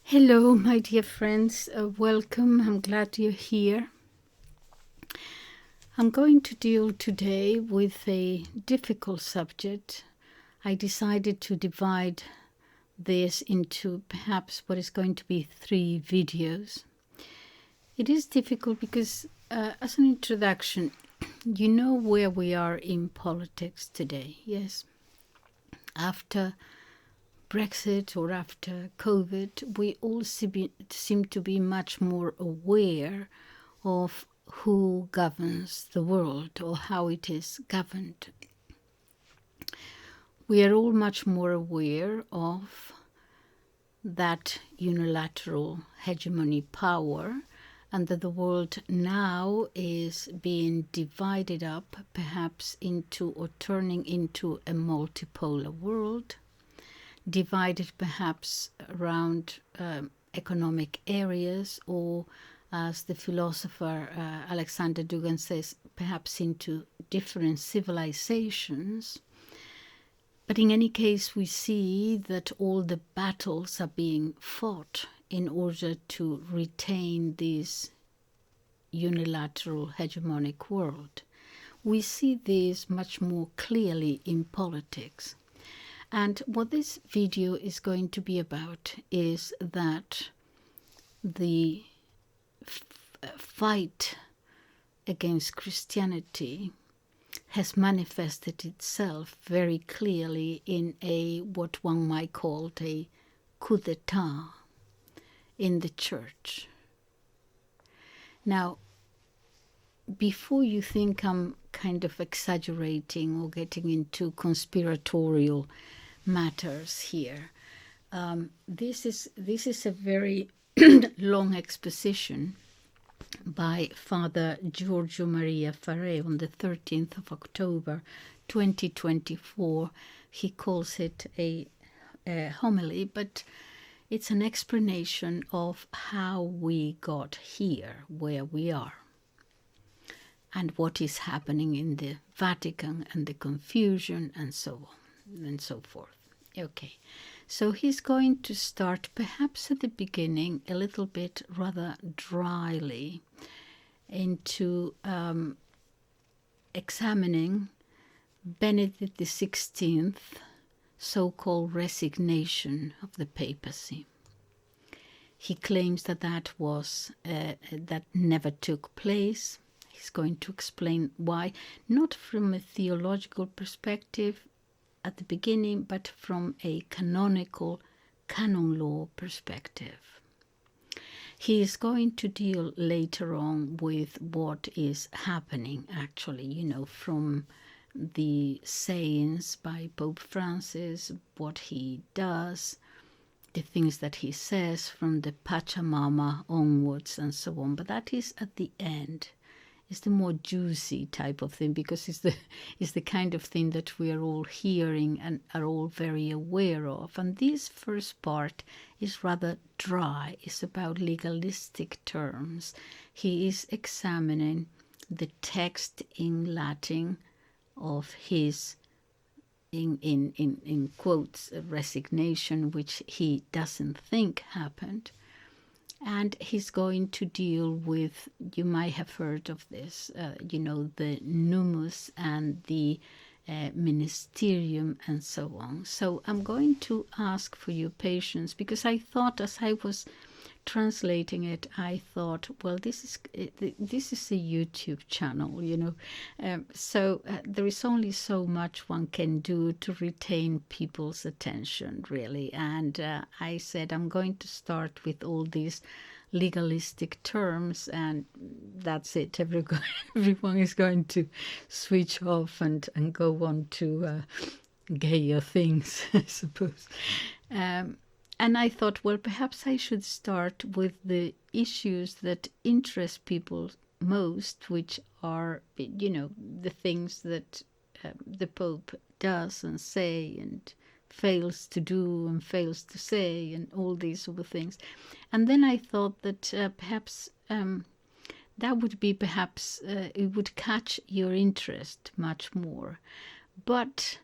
Hello, my dear friends. Welcome. I'm glad you're here. I'm going to deal today with a difficult subject. I decided to divide this into perhaps what is going to be 3 videos. It is difficult because, as an introduction, you know where we are in politics today, yes? After Brexit or after COVID, we all seem to be much more aware of who governs the world or how it is governed. We are all much more aware of that unilateral hegemony power, and that the world now is being divided up perhaps into or turning into a multipolar world, divided perhaps around economic areas, or as the philosopher Alexander Dugin says, perhaps into different civilizations. But in any case, we see that all the battles are being fought in order to retain this unilateral hegemonic world. We see this much more clearly in politics. And what this video is going to be about is that the fight against Christianity has manifested itself very clearly in a what one might call a coup d'etat in the church. Now, before you think I'm kind of exaggerating or getting into conspiratorial matters here, this is a very long exposition by Father Giorgio Maria Fare on the 13th of October 2024. He calls it a homily, but it's an explanation of how we got here, where we are, and what is happening in the Vatican and the confusion and so on and so forth. Okay, so he's going to start perhaps at the beginning a little bit rather dryly into examining Benedict XVI so-called resignation of the papacy. He claims that that never took place. He's going to explain why, not from a theological perspective at the beginning, but from a canonical canon law perspective. He is going to deal later on with what is happening actually, from the sayings by Pope Francis, what he does, the things that he says from the Pachamama onwards and so on. But that is at the end. It's the more juicy type of thing, because it's the kind of thing that we are all hearing and are all very aware of. And this first part is rather dry. It's about legalistic terms. He is examining the text in Latin of his, in quotes, resignation, which he doesn't think happened. And he's going to deal with, you might have heard of this, the Munus and the Ministerium and so on. So I'm going to ask for your patience, because I thought, as I was translating it, I thought, well, this is a YouTube channel, so there is only so much one can do to retain people's attention, really. And I said, I'm going to start with all these legalistic terms, and that's it. Everyone is going to switch off and go on to gayer things, I suppose. And I thought, well, perhaps I should start with the issues that interest people most, which are, the things that the Pope does and say and fails to do and fails to say, and all these sort of things. And then I thought that perhaps that would be it would catch your interest much more. But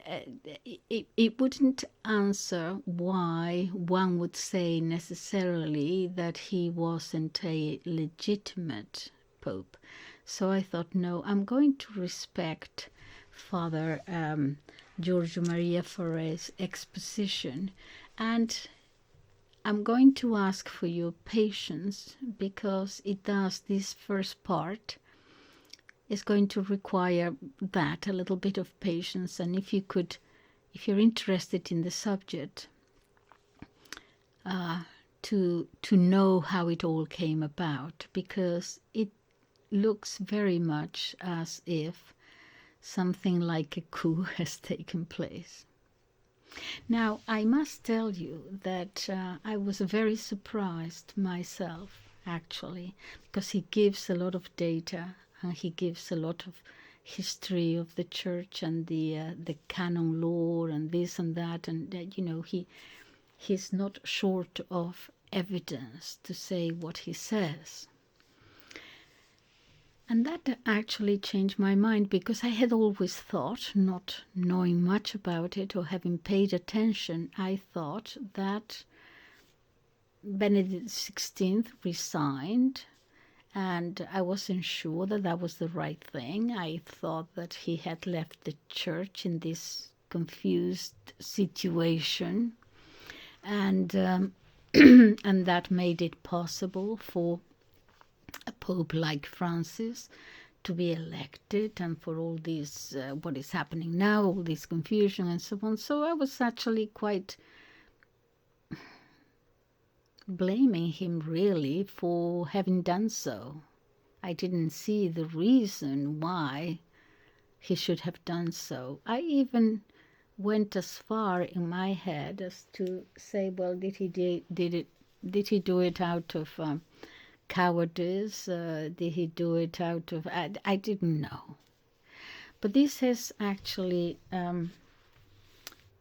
it wouldn't answer why one would say necessarily that he wasn't a legitimate pope. So I thought, no, I'm going to respect Father Giorgio Maria Fare's exposition, and I'm going to ask for your patience, because it does, this first part is going to require that, a little bit of patience. And if you're interested in the subject, to know how it all came about, because it looks very much as if something like a coup has taken place. Now, I must tell you that I was very surprised myself, actually, because he gives a lot of data, and he gives a lot of history of the church and the canon law and this and that, and he's not short of evidence to say what he says. And that actually changed my mind, because I had always thought, not knowing much about it or having paid attention, I thought that Benedict XVI resigned, and I wasn't sure that that was the right thing. I thought that he had left the church in this confused situation, and and that made it possible for a pope like Francis to be elected, and for all these, what is happening now, all this confusion and so on. So I was actually quite blaming him, really, for having done so. I didn't see the reason why he should have done so. I even went as far in my head as to say, well, did he do it out of cowardice? Did he do it out of... I didn't know. But this has actually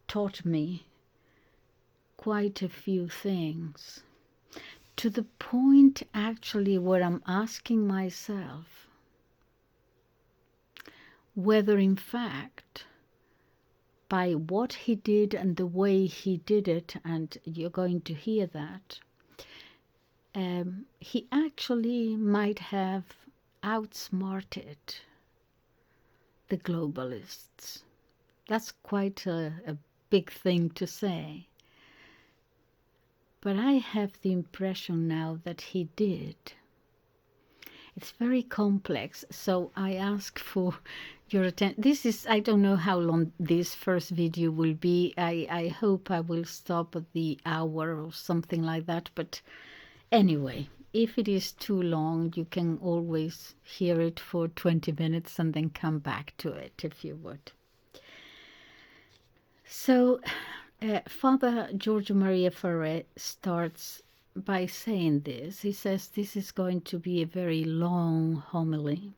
taught me quite a few things, to the point actually where I'm asking myself whether in fact, by what he did and the way he did it, and you're going to hear that, he actually might have outsmarted the globalists. That's quite a big thing to say. But I have the impression now that he did. It's very complex, so I ask for your attention. This is, I don't know how long this first video will be. I hope I will stop at the hour or something like that. But anyway, if it is too long, you can always hear it for 20 minutes and then come back to it if you would. So, Father Giorgio Maria Fare starts by saying this. He says this is going to be a very long homily,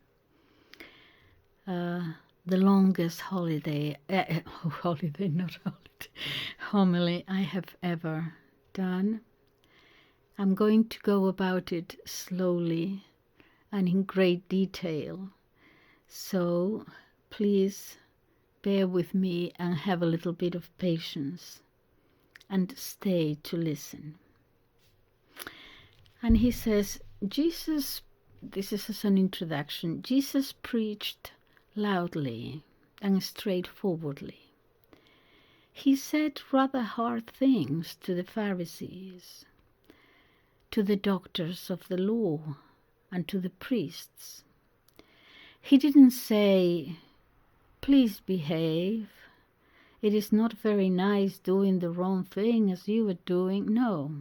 the longest homily I have ever done. I'm going to go about it slowly and in great detail, so please bear with me and have a little bit of patience and stay to listen. And he says, Jesus, this is as an introduction, Jesus preached loudly and straightforwardly. He said rather hard things to the Pharisees, to the doctors of the law, and to the priests. He didn't say, please behave. It is not very nice doing the wrong thing as you were doing. No.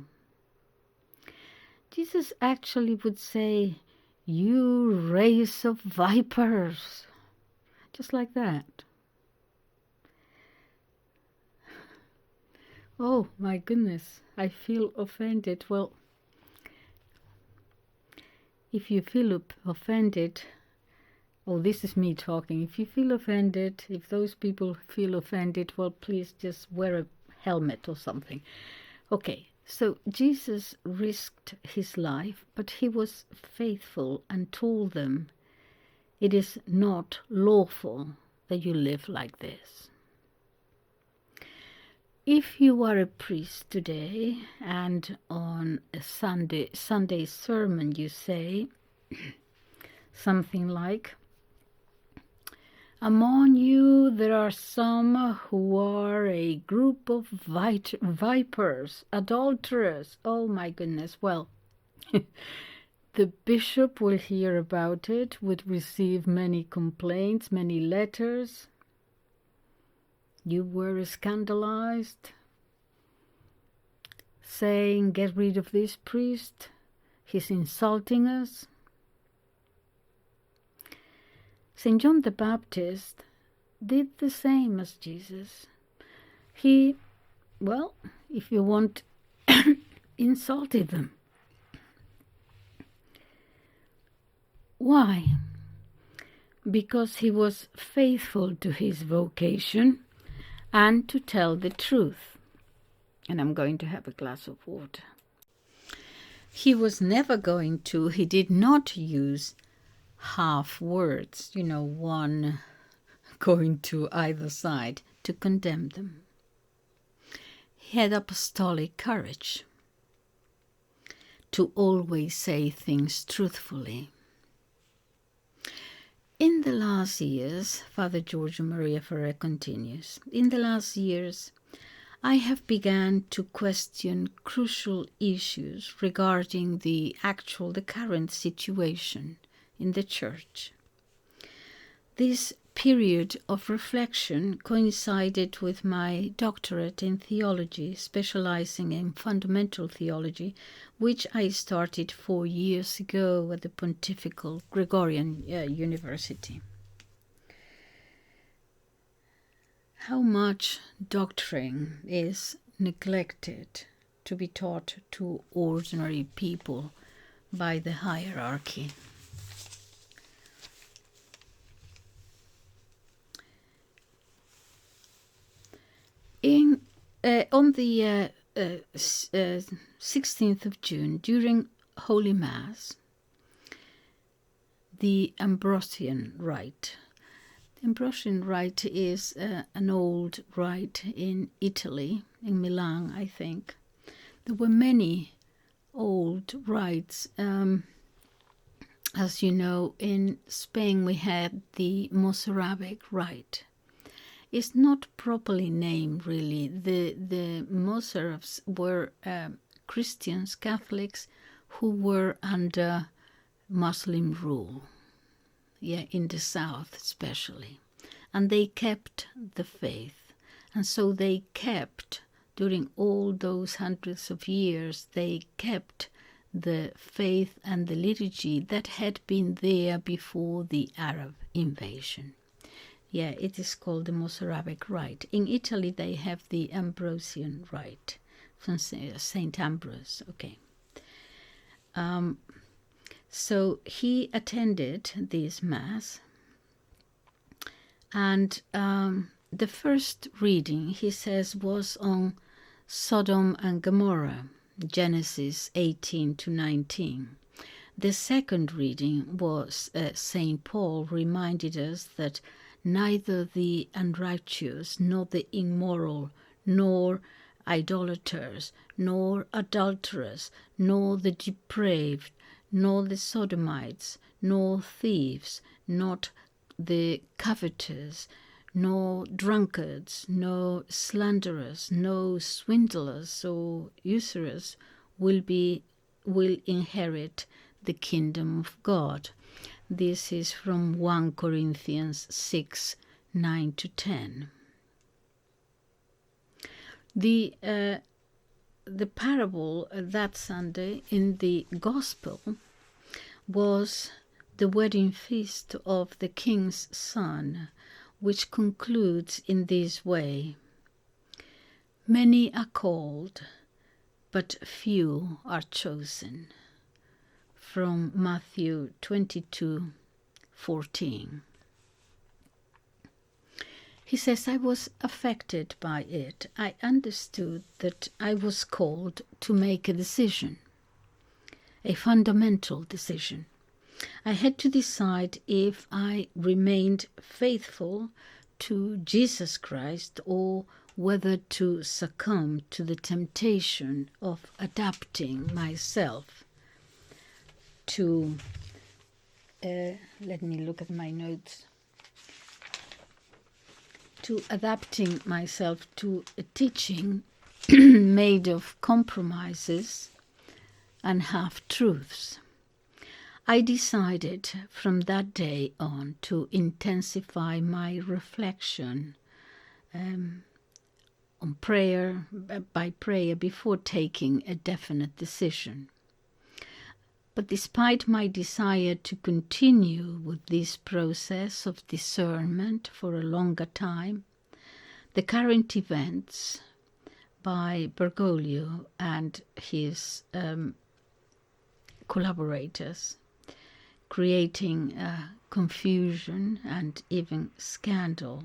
Jesus actually would say, you race of vipers. Just like that. Oh my goodness, I feel offended. Well, if you feel offended, oh, this is me talking. If you feel offended, if those people feel offended, well, please just wear a helmet or something. Okay, so Jesus risked his life, but he was faithful and told them, it is not lawful that you live like this. If you are a priest today and on a Sunday sermon you say something like, among you there are some who are a group of vipers, adulterers. Oh my goodness, well, the bishop will hear about it, would receive many complaints, many letters. You were scandalized, saying, get rid of this priest, he's insulting us. St. John the Baptist did the same as Jesus. He, well, if you want, insulted them. Why? Because he was faithful to his vocation and to tell the truth. And I'm going to have a glass of water. He did not use half words, one going to either side to condemn them. He had apostolic courage to always say things truthfully. In the last years, Father Giorgio Maria Fare continues, in the last years, I have begun to question crucial issues regarding the current situation in the Church. This period of reflection coincided with my doctorate in theology, specializing in fundamental theology, which I started 4 years ago at the Pontificate Gregorian University. How much doctrine is neglected to be taught to ordinary people by the hierarchy. On the 16th of June, during Holy Mass, the Ambrosian Rite. The Ambrosian Rite is an old rite in Italy, in Milan, I think. There were many old rites. As you know, in Spain we had the Mozarabic Rite. It's not properly named, really. The Mozarabs were Christians, Catholics, who were under Muslim rule, in the south especially. And they kept the faith. And so they kept, during all those hundreds of years, they kept the faith and the liturgy that had been there before the Arab invasion. It is called the Mozarabic Rite. In Italy, they have the Ambrosian Rite from St. Ambrose. Okay. So he attended this Mass, and the first reading, he says, was on Sodom and Gomorrah, Genesis 18 to 19. The second reading was St. Paul reminded us that neither the unrighteous, nor the immoral, nor idolaters, nor adulterers, nor the depraved, nor the sodomites, nor thieves, not the covetous, nor drunkards, nor slanderers, nor swindlers or usurers will inherit the kingdom of God. This is from 1 Corinthians 6, 9 to 10. The parable that Sunday in the Gospel was the wedding feast of the king's son, which concludes in this way: many are called, but few are chosen. From Matthew 22:14. He says, I was affected by it. I understood that I was called to make a decision, a fundamental decision. I had to decide if I remained faithful to Jesus Christ or whether to succumb to the temptation of adapting myself to, let me look at my notes, to adapting myself to a teaching made of compromises and half-truths. I decided from that day on to intensify my reflection on prayer, by prayer, before taking a definite decision. But despite my desire to continue with this process of discernment for a longer time, the current events by Bergoglio and his collaborators, creating confusion and even scandal,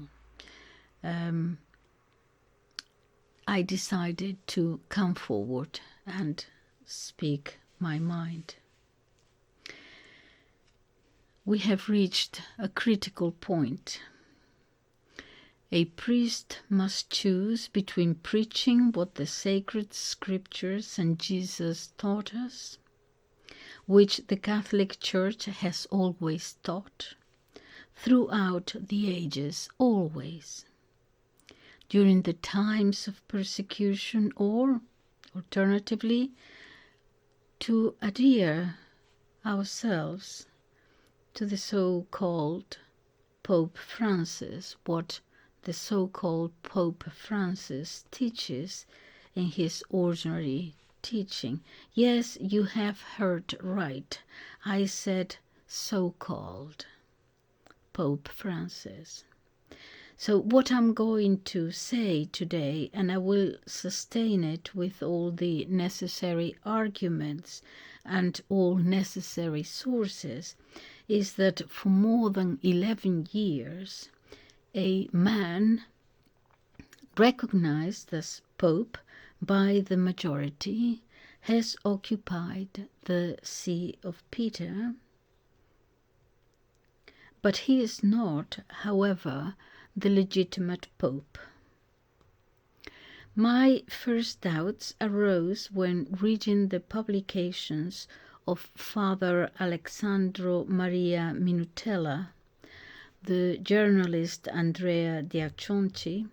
I decided to come forward and speak my mind. We have reached a critical point. A priest must choose between preaching what the sacred scriptures and Jesus taught us, which the Catholic Church has always taught, throughout the ages, always, during the times of persecution, or, alternatively, to adhere ourselves to the so-called Pope Francis, what the so-called Pope Francis teaches in his ordinary teaching. Yes, you have heard right. I said so-called Pope Francis. So what I'm going to say today, and I will sustain it with all the necessary arguments and all necessary sources, is that for more than 11 years, a man recognized as Pope by the majority has occupied the See of Peter, but he is not, however, the legitimate Pope. My first doubts arose when reading the publications of Father Alessandro Maria Minutella, the journalist Andrea Diaconci,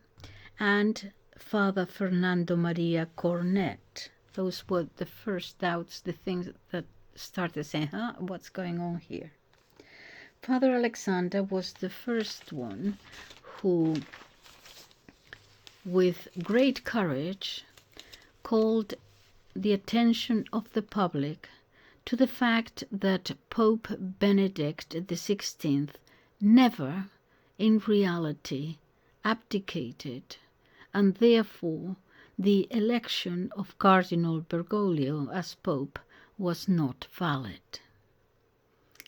and Father Fernando Maria Cornet. Those were the first doubts, the things that started saying, what's going on here? Father Alexander was the first one who, with great courage, called the attention of the public to the fact that Pope Benedict XVI never, in reality, abdicated, and therefore the election of Cardinal Bergoglio as Pope was not valid.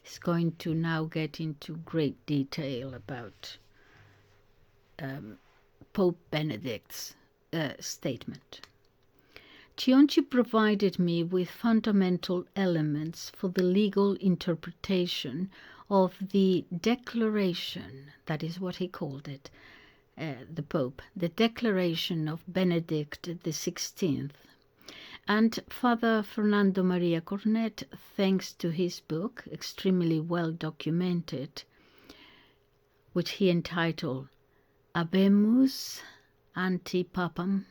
He's going to now get into great detail about Pope Benedict's statement. Cionci provided me with fundamental elements for the legal interpretation of the declaration, that is what he called it, the Pope, the declaration of Benedict XVI. And Father Fernando Maria Cornet, thanks to his book, extremely well documented, which he entitled Habemus Antipapam,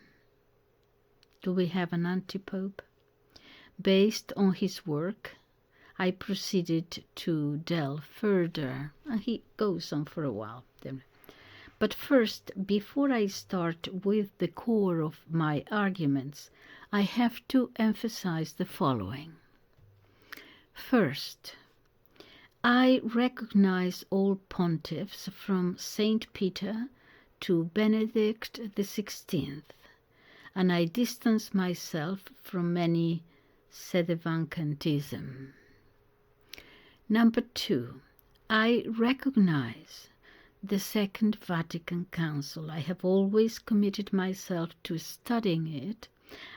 do we have an anti-pope? Based on his work, I proceeded to delve further, and he goes on for a while. But first, before I start with the core of my arguments, I have to emphasize the following. First, I recognize all pontiffs from Saint Peter to Benedict XVI, and I distance myself from any sedevacantism. Number two, I recognize the Second Vatican Council. I have always committed myself to studying it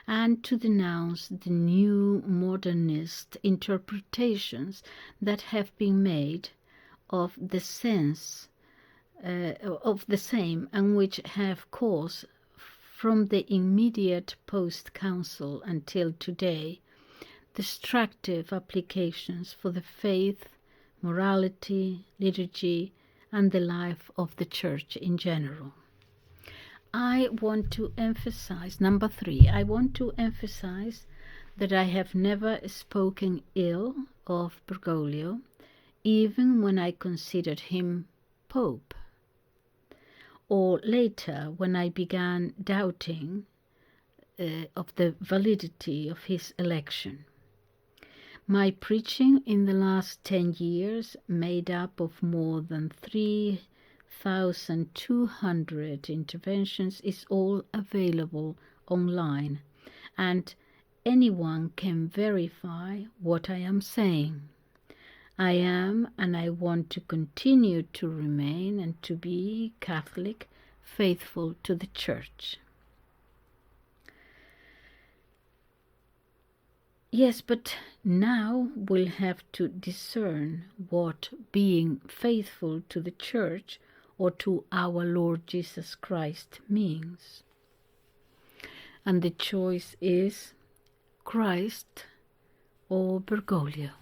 and to denounce the new modernist interpretations that have been made of the sense of the same, and which have caused from the immediate post-council until today, destructive applications for the faith, morality, liturgy, and the life of the Church in general. I want to emphasize, number 3, I want to emphasize that I have never spoken ill of Bergoglio, even when I considered him Pope, or later when I began doubting of the validity of his election. My preaching in the last 10 years, made up of more than 3,200 interventions, is all available online, and anyone can verify what I am saying. I am, and I want to continue to remain and to be Catholic, faithful to the Church. Yes, but now we'll have to discern what being faithful to the Church or to our Lord Jesus Christ means. And the choice is Christ or Bergoglio.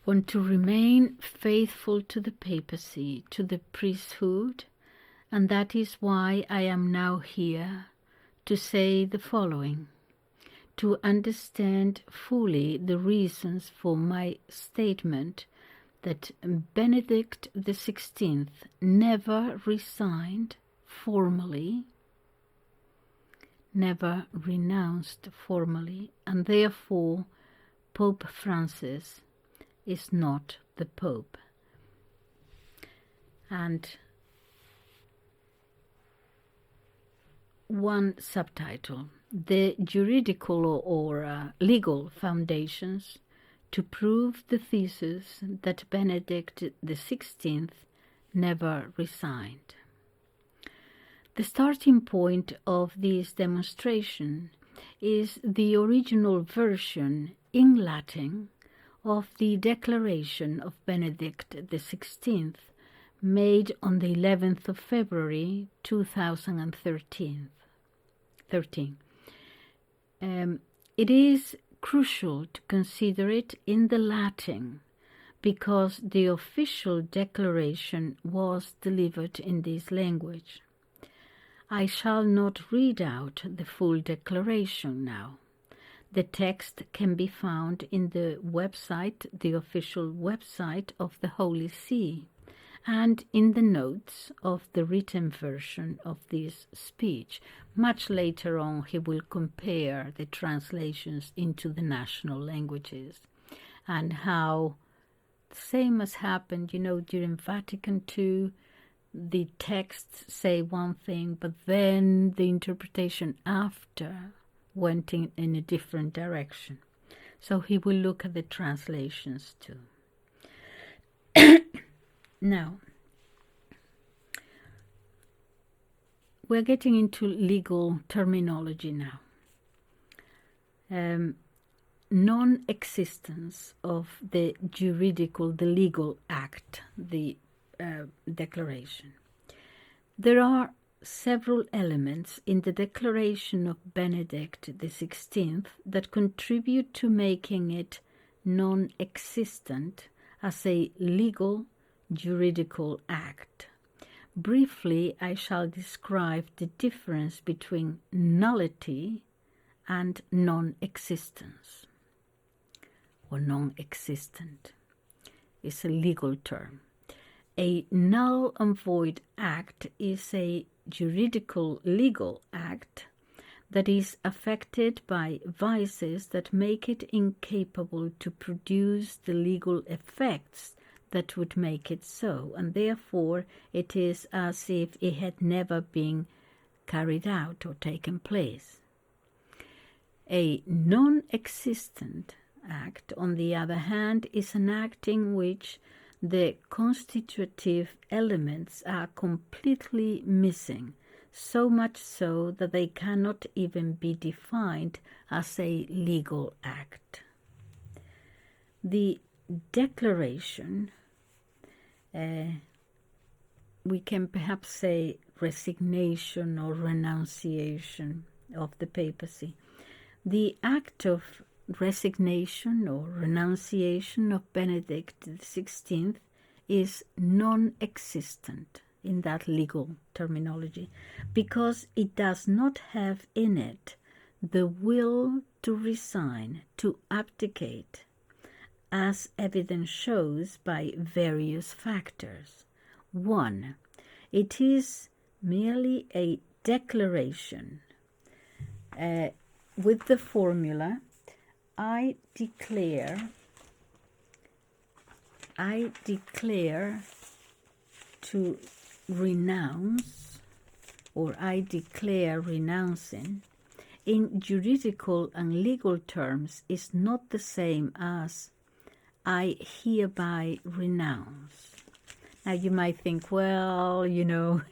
Want to remain faithful to the papacy, to the priesthood, and that is why I am now here to say the following. To understand fully the reasons for my statement that Benedict XVI never resigned formally, never renounced formally, and therefore Pope Francis is not the Pope. And one subtitle, the juridical or legal foundations to prove the thesis that Benedict XVI never resigned. The starting point of this demonstration is the original version in Latin of the declaration of Benedict XVI made on the 11th of February 2013. It is crucial to consider it in the Latin because the official declaration was delivered in this language. I shall not read out the full declaration now. The text can be found in the website, the official website of the Holy See, and in the notes of the written version of this speech. Much later on, he will compare the translations into the national languages and how, same as happened, during Vatican II, the texts say one thing, but then the interpretation after went in a different direction. So he will look at the translations too. Now, we're getting into legal terminology now. Non-existence of the legal act, the declaration. There are several elements in the declaration of Benedict XVI that contribute to making it non-existent as a legal juridical act. Briefly, I shall describe the difference between nullity and non-existence, or non-existent. It's a legal term. A null and void act is a juridical legal act that is affected by vices that make it incapable to produce the legal effects that would make it so, and therefore it is as if it had never been carried out or taken place. A non-existent act, on the other hand, is an act in which the constitutive elements are completely missing, so much so that they cannot even be defined as a legal act. The declaration we can perhaps say resignation or renunciation of the papacy. The act of resignation or renunciation of Benedict XVI is non-existent in that legal terminology because it does not have in it the will to resign, to abdicate, as evidence shows by various factors. 1. It is merely a declaration with the formula, I declare to renounce, or I declare renouncing, in juridical and legal terms is not the same as I hereby renounce. Now you might think, well, no,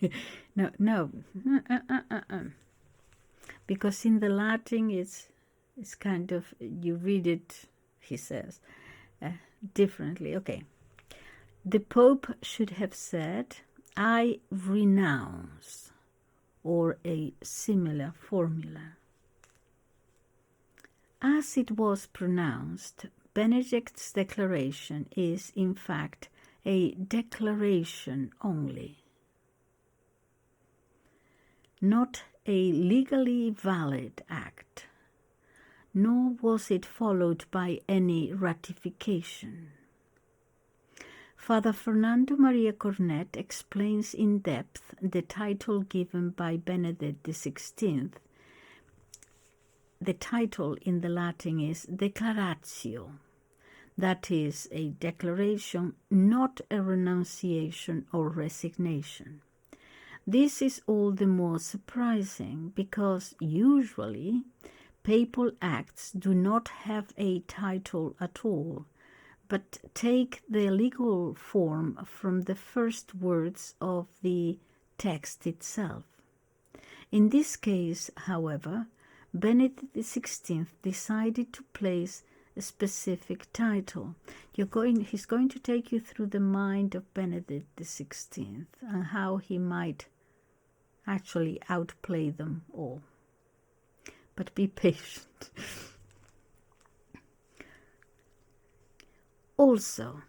because in the Latin it's kind of, you read it, he says, differently. Okay. The Pope should have said, I renounce, or a similar formula. As it was pronounced, Benedict's declaration is, in fact, a declaration only, not a legally valid act, nor was it followed by any ratification. Father Fernando Maria Cornet explains in depth the title given by Benedict XVI. The title in the Latin is Declaratio, that is, a declaration, not a renunciation or resignation. This is all the more surprising because usually papal acts do not have a title at all, but take the legal form from the first words of the text itself. In this case, however, Benedict XVI decided to place a specific title. He's going to take you through the mind of Benedict XVI and how he might actually outplay them all. But be patient. Also,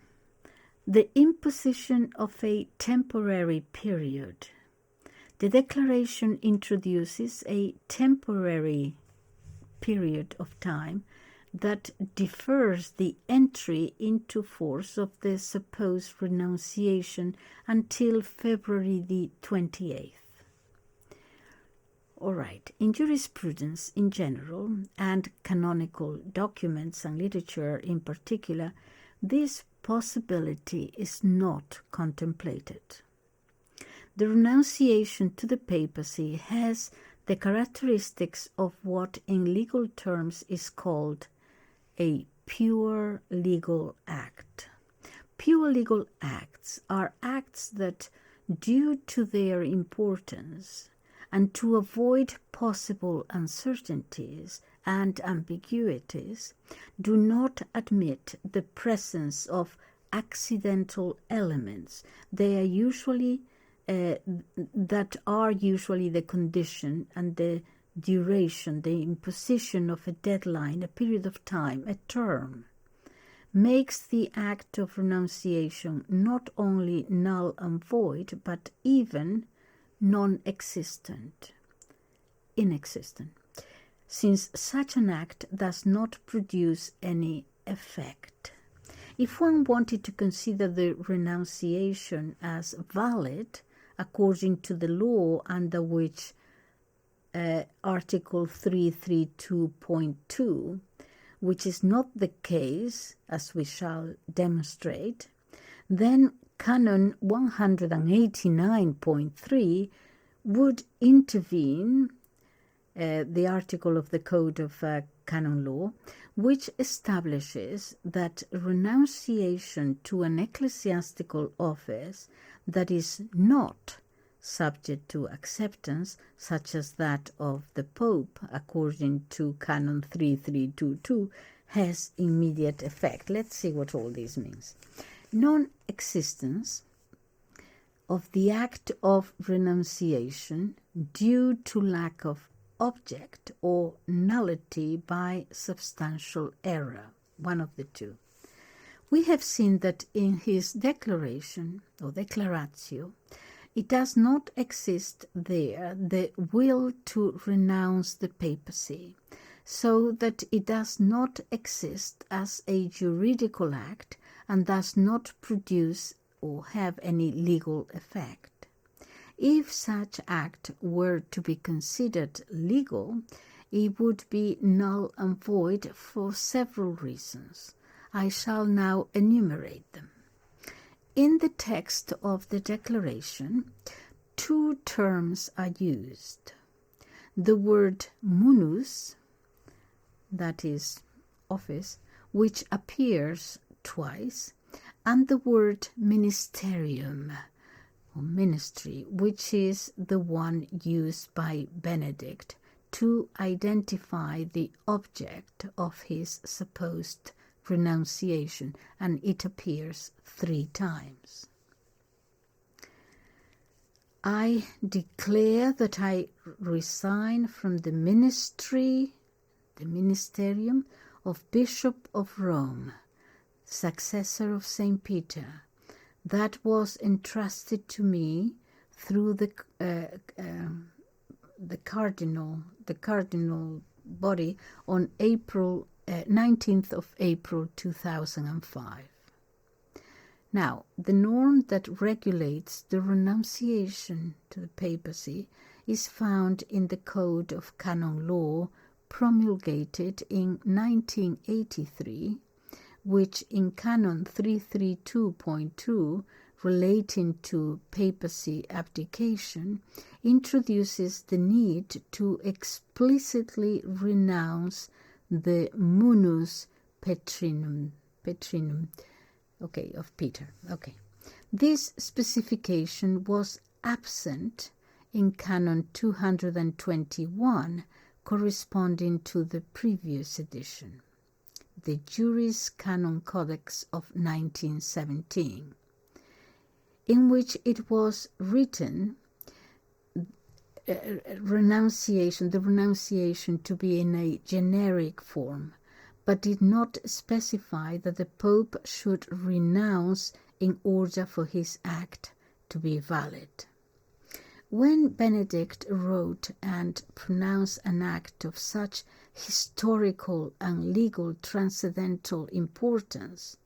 the imposition of a temporary period. The declaration introduces a temporary period of time that defers the entry into force of the supposed renunciation until February the 28th. All right, in jurisprudence in general, and canonical documents and literature in particular, this possibility is not contemplated. The renunciation to the papacy has the characteristics of what in legal terms is called a pure legal act. Pure legal acts are acts that, due to their importance and to avoid possible uncertainties and ambiguities, do not admit the presence of accidental elements. They are usually that are usually the condition and the duration, the imposition of a deadline, a period of time, a term, makes the act of renunciation not only null and void, but even non-existent, inexistent, since such an act does not produce any effect. If one wanted to consider the renunciation as valid, according to the law under which Article 332.2, which is not the case, as we shall demonstrate, then Canon 189.3 would intervene, the article of the Code of Canon Law, which establishes that renunciation to an ecclesiastical office that is not subject to acceptance, such as that of the Pope, according to Canon 3322, has immediate effect. Let's see what all this means. Non-existence of the act of renunciation due to lack of object or nullity by substantial error, one of the two. We have seen that in his declaration, or declaratio, it does not exist there the will to renounce the papacy, so that it does not exist as a juridical act and does not produce or have any legal effect. If such act were to be considered legal, it would be null and void for several reasons. I shall now enumerate them. In the text of the declaration, two terms are used. The word munus, that is office, which appears twice, and the word ministerium, or ministry, which is the one used by Benedict to identify the object of his supposed renunciation, and it appears 3 times. I declare that I resign from the ministry, the Ministerium of Bishop of Rome, successor of St. Peter, that was entrusted to me through the cardinal body on 19th of April 2005. Now, the norm that regulates the renunciation to the papacy is found in the Code of Canon Law promulgated in 1983, which in Canon 332.2, relating to papacy abdication, introduces the need to explicitly renounce the munus petrinum, of Peter. This specification was absent in Canon 221, corresponding to the previous edition, the Juris Canon Codex of 1917, in which it was written the renunciation to be in a generic form, but did not specify that the Pope should renounce in order for his act to be valid. When Benedict wrote and pronounced an act of such historical and legal transcendental importance,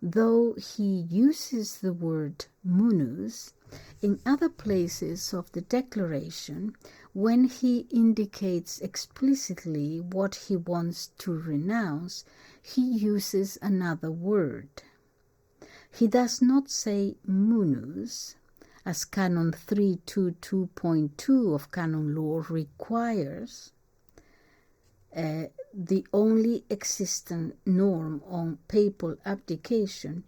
though he uses the word munus, in other places of the declaration, when he indicates explicitly what he wants to renounce, he uses another word. He does not say munus, as Canon 322.2 of Canon Law requires, the only existent norm on papal abdication,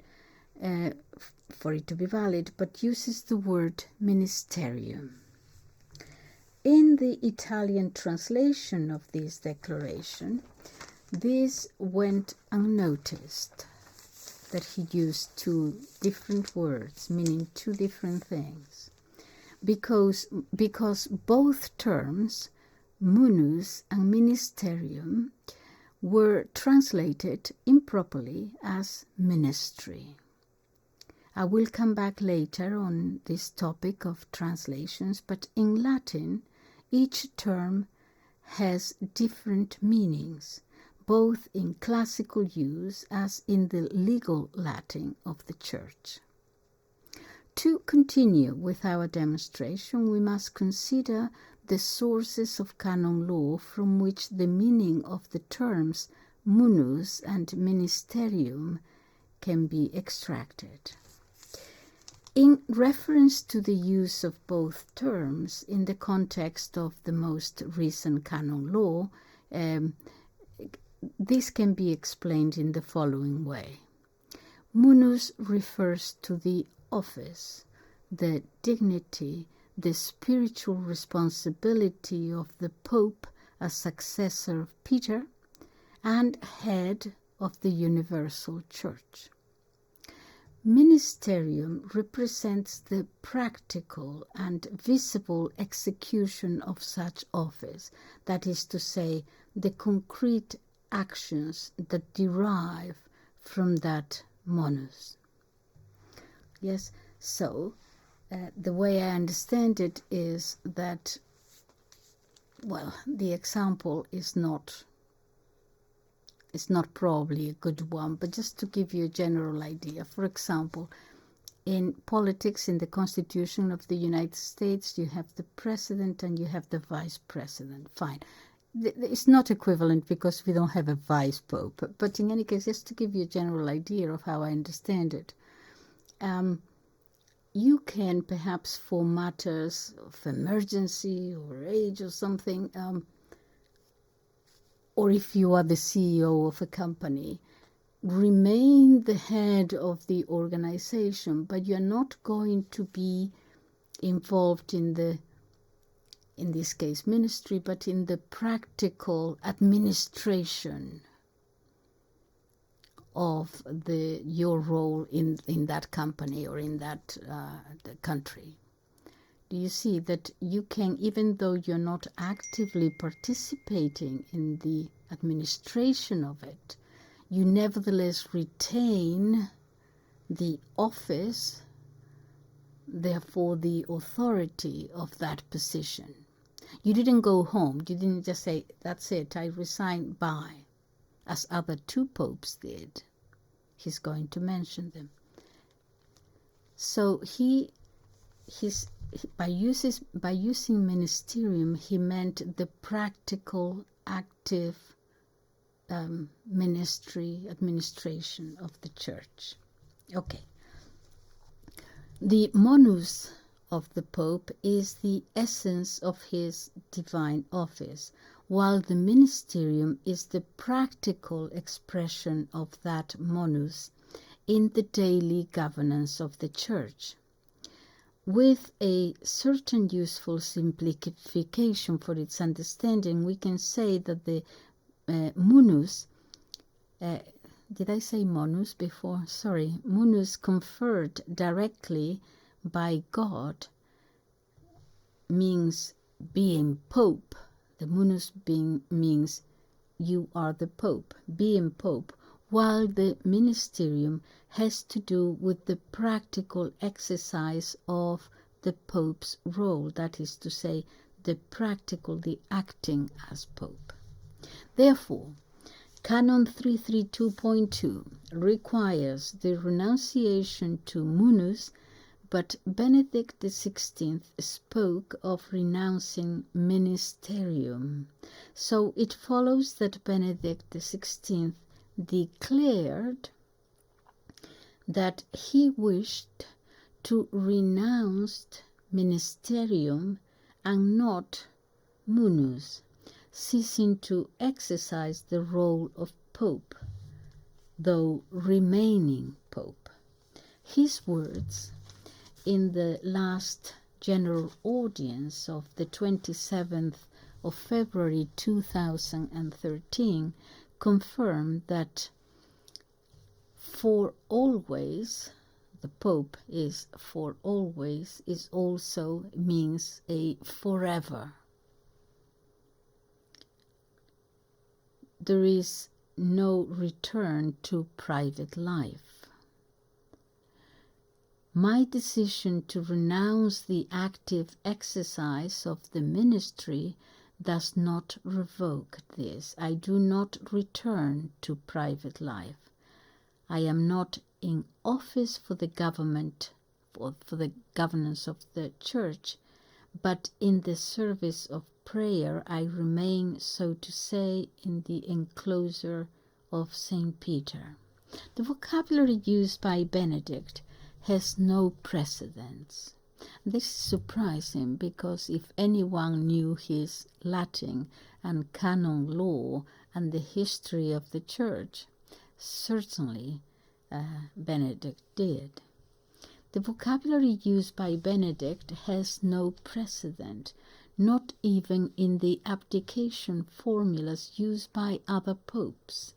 for it to be valid, but uses the word ministerium. In the Italian translation of this declaration, this went unnoticed, that he used 2 different words meaning 2 different things, because both terms, munus and ministerium, were translated improperly as ministry. I will come back later on this topic of translations, but in Latin, each term has different meanings, both in classical use as in the legal Latin of the Church. To continue with our demonstration, we must consider the sources of canon law from which the meaning of the terms munus and ministerium can be extracted. In reference to the use of both terms in the context of the most recent canon law, this can be explained in the following way. Munus refers to the office, the dignity, the spiritual responsibility of the Pope as successor of Peter and head of the Universal Church. Ministerium represents the practical and visible execution of such office, that is to say, the concrete actions that derive from that Munus. Yes, so the way I understand it is that, well, the example is not probably a good one, but just to give you a general idea. For example, in politics, in the Constitution of the United States, you have the president and you have the vice president. Fine. It's not equivalent because we don't have a vice pope. But in any case, just to give you a general idea of how I understand it, you can perhaps, for matters of emergency or age or something, or if you are the CEO of a company, remain the head of the organization, but you're not going to be involved in this case, ministry, but in the practical administration of your role in that company or in that the country. Do you see that you can, even though you're not actively participating in the administration of it, you nevertheless retain the office, therefore the authority of that position. You didn't go home. You didn't just say, that's it, I resign, bye, as other two popes did. He's going to mention them. So by using ministerium, he meant the practical, active ministry, administration of the church. Okay. The Munus of the Pope is the essence of his divine office, while the Ministerium is the practical expression of that Munus in the daily governance of the Church. With a certain useful simplification for its understanding, we can say that the Munus, did I say Munus before? Sorry, Munus conferred directly by God means being Pope. The Munus means you are the Pope, being Pope, while the Ministerium has to do with the practical exercise of the Pope's role, that is to say, the acting as Pope. Therefore, Canon 332.2 requires the renunciation to Munus, but Benedict XVI spoke of renouncing ministerium. So it follows that Benedict XVI declared that he wished to renounce ministerium and not Munus, ceasing to exercise the role of Pope, though remaining Pope. His words in the last general audience of the 27th of February 2013 confirm that for always, the Pope is for always, is also means a forever. There is no return to private life. My decision to renounce the active exercise of the ministry does not revoke this. I do not return to private life. I am not in office for the government, for the governance of the church, but in the service of prayer I remain, so to say, in the enclosure of St. Peter. The vocabulary used by Benedict has no precedence. This is surprising because if anyone knew his Latin and canon law and the history of the church, certainly Benedict did. The vocabulary used by Benedict has no precedent, not even in the abdication formulas used by other popes.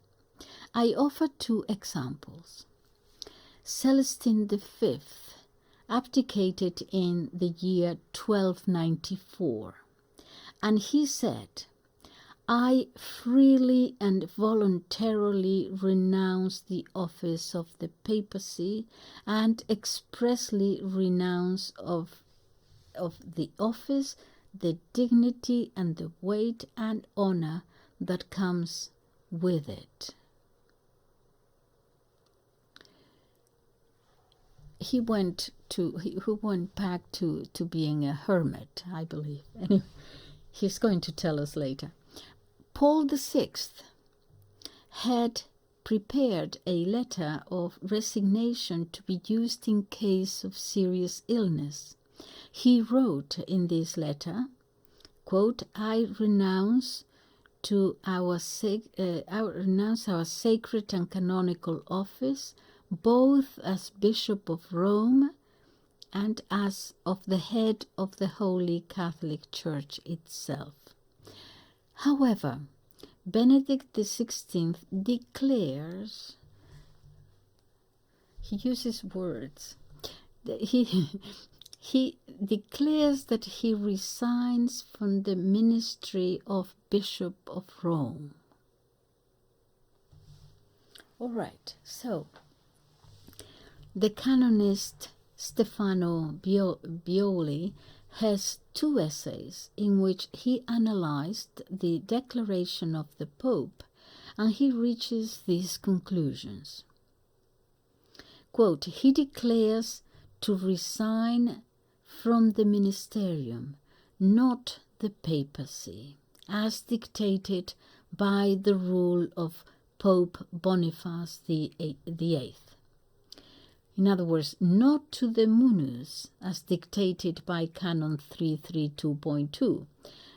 I offer two examples. Celestine V abdicated in the year 1294, and he said, "I freely and voluntarily renounce the office of the papacy and expressly renounce of the office, the dignity and the weight and honor that comes with it." He went back to being a hermit, I believe. Anyway, he's going to tell us later. Paul VI had prepared a letter of resignation to be used in case of serious illness. He wrote in this letter, quote, "I renounce our sacred and canonical office, both as Bishop of Rome and as of the head of the Holy Catholic Church itself." However, Benedict XVI declares, he uses words, he declares that he resigns from the ministry of Bishop of Rome. All right, so the canonist Stefano Bioli has two essays in which he analyzed the declaration of the Pope, and he reaches these conclusions. Quote, "He declares to resign from the Ministerium, not the papacy, as dictated by the rule of Pope Boniface VIII. In other words, not to the Munus, as dictated by Canon 332.2,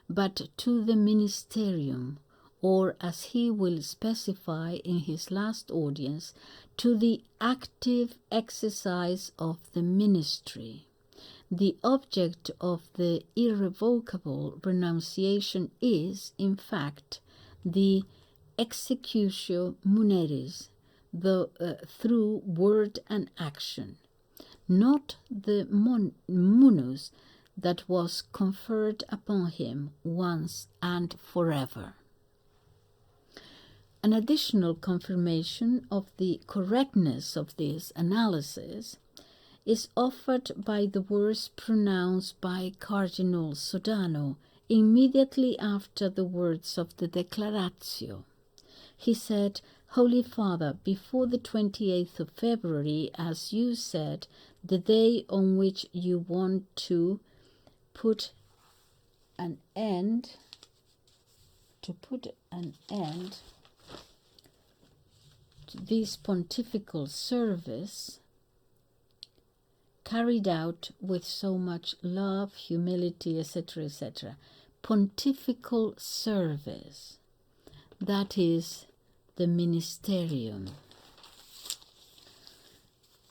but to the Ministerium, or as he will specify in his last audience, to the active exercise of the ministry. The object of the irrevocable renunciation is, in fact, the executio muneris, through word and action, not the munus that was conferred upon him once and forever." An additional confirmation of the correctness of this analysis is offered by the words pronounced by Cardinal Sodano immediately after the words of the Declaratio. He said, "Holy Father, before the 28th of February, as you said, the day on which you want to put an end to this pontifical service carried out with so much love, humility, etc., etc. Pontifical service, that is the Ministerium."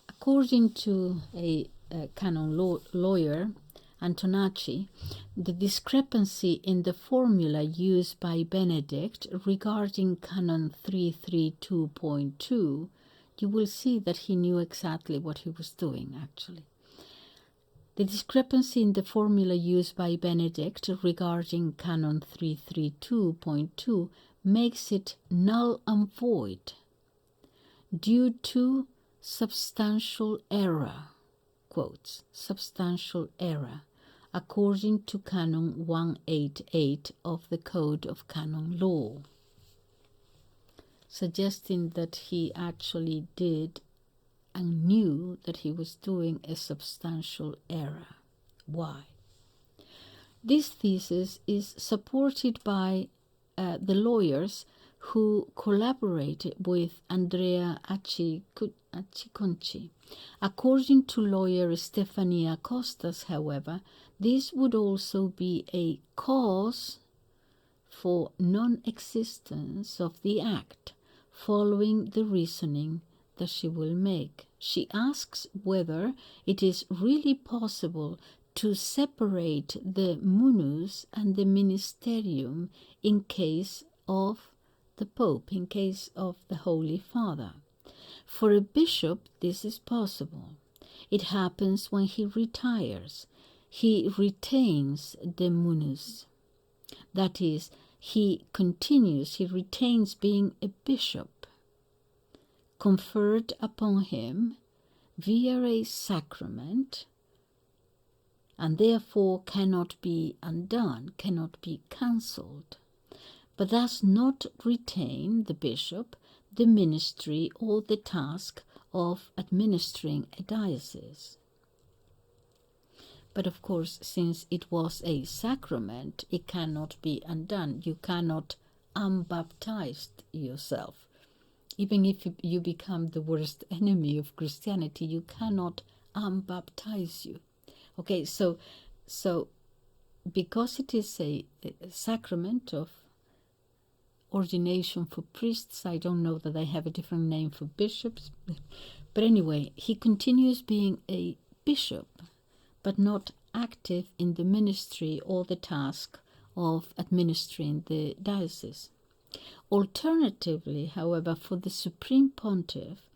According to a canon lawyer, Antonacci, the discrepancy in the formula used by Benedict regarding Canon 332.2, you will see that he knew exactly what he was doing, actually. The discrepancy in the formula used by Benedict regarding Canon 332.2 makes it null and void due to substantial error, quotes, substantial error, according to Canon 188 of the Code of Canon Law, suggesting that he actually did and knew that he was doing a substantial error. Why? This thesis is supported by the lawyers who collaborated with Andrea Acciconci. According to lawyer Stefania Costas, however, this would also be a cause for non-existence of the act, following the reasoning that she will make. She asks whether it is really possible to separate the munus and the ministerium in case of the Pope, in case of the Holy Father. For a bishop, this is possible. It happens when he retires. He retains the munus. That is, he retains being a bishop, conferred upon him via a sacrament, and therefore cannot be undone, cannot be cancelled, but does not retain the bishop the ministry or the task of administering a diocese. But of course, since it was a sacrament, it cannot be undone. You cannot unbaptize yourself. Even if you become the worst enemy of Christianity, you cannot unbaptize you. Okay, so because it is a sacrament of ordination for priests, I don't know that I have a different name for bishops, but anyway, he continues being a bishop, but not active in the ministry or the task of administering the diocese. Alternatively, however, for the Supreme Pontiff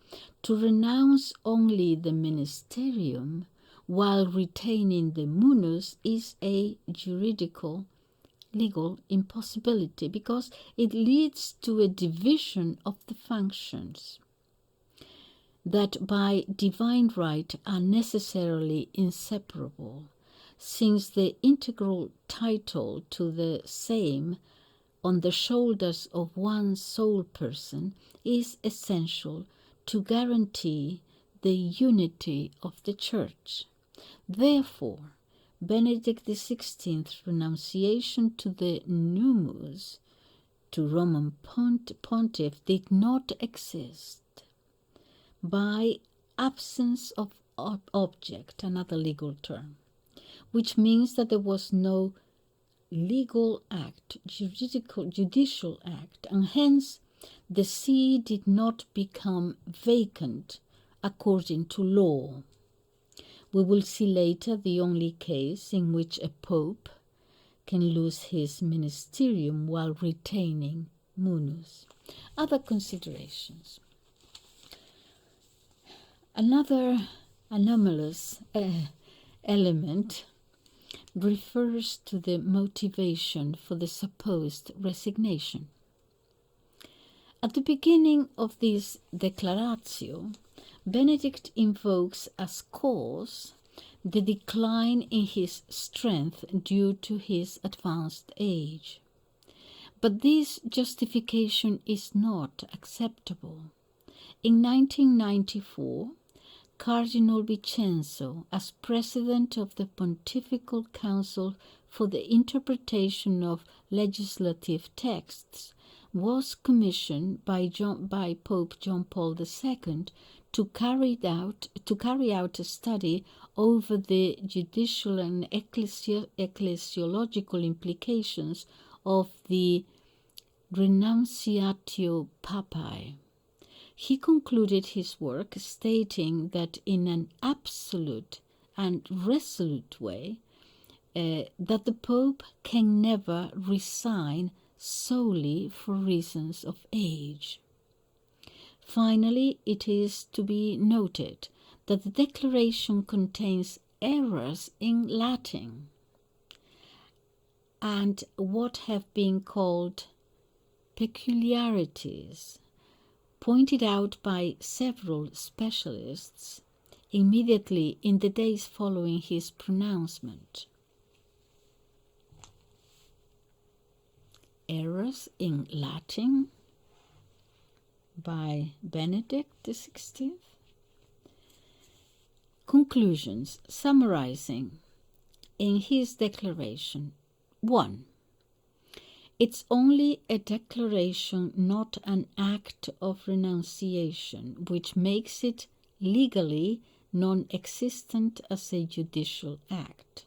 to renounce only the Ministerium while retaining the Munus is a juridical, legal impossibility, because it leads to a division of the functions that by divine right are necessarily inseparable, since the integral title to the same on the shoulders of one sole person is essential to guarantee the unity of the Church. Therefore, Benedict XVI's renunciation to the numus, to Roman Pontiff, did not exist by absence of object, another legal term, which means that there was no legal act, judicial act, and hence the see did not become vacant according to law. We will see later the only case in which a pope can lose his ministerium while retaining munus. Other considerations. Another anomalous element refers to the motivation for the supposed resignation. At the beginning of this declaratio, Benedict invokes as cause the decline in his strength due to his advanced age. But this justification is not acceptable. In 1994, Cardinal Vincenzo, as president of the Pontifical Council for the Interpretation of Legislative Texts, was commissioned by Pope John Paul II to carry out a study over the judicial and ecclesiological implications of the Renunciatio Papae. He concluded his work stating that in an absolute and resolute way that the Pope can never resign solely for reasons of age. Finally, it is to be noted that the declaration contains errors in Latin and what have been called peculiarities, pointed out by several specialists immediately in the days following his pronouncement. Errors in Latin by Benedict XVI. Conclusions, summarizing in his declaration. 1. It's only a declaration, not an act of renunciation, which makes it legally non-existent as a judicial act.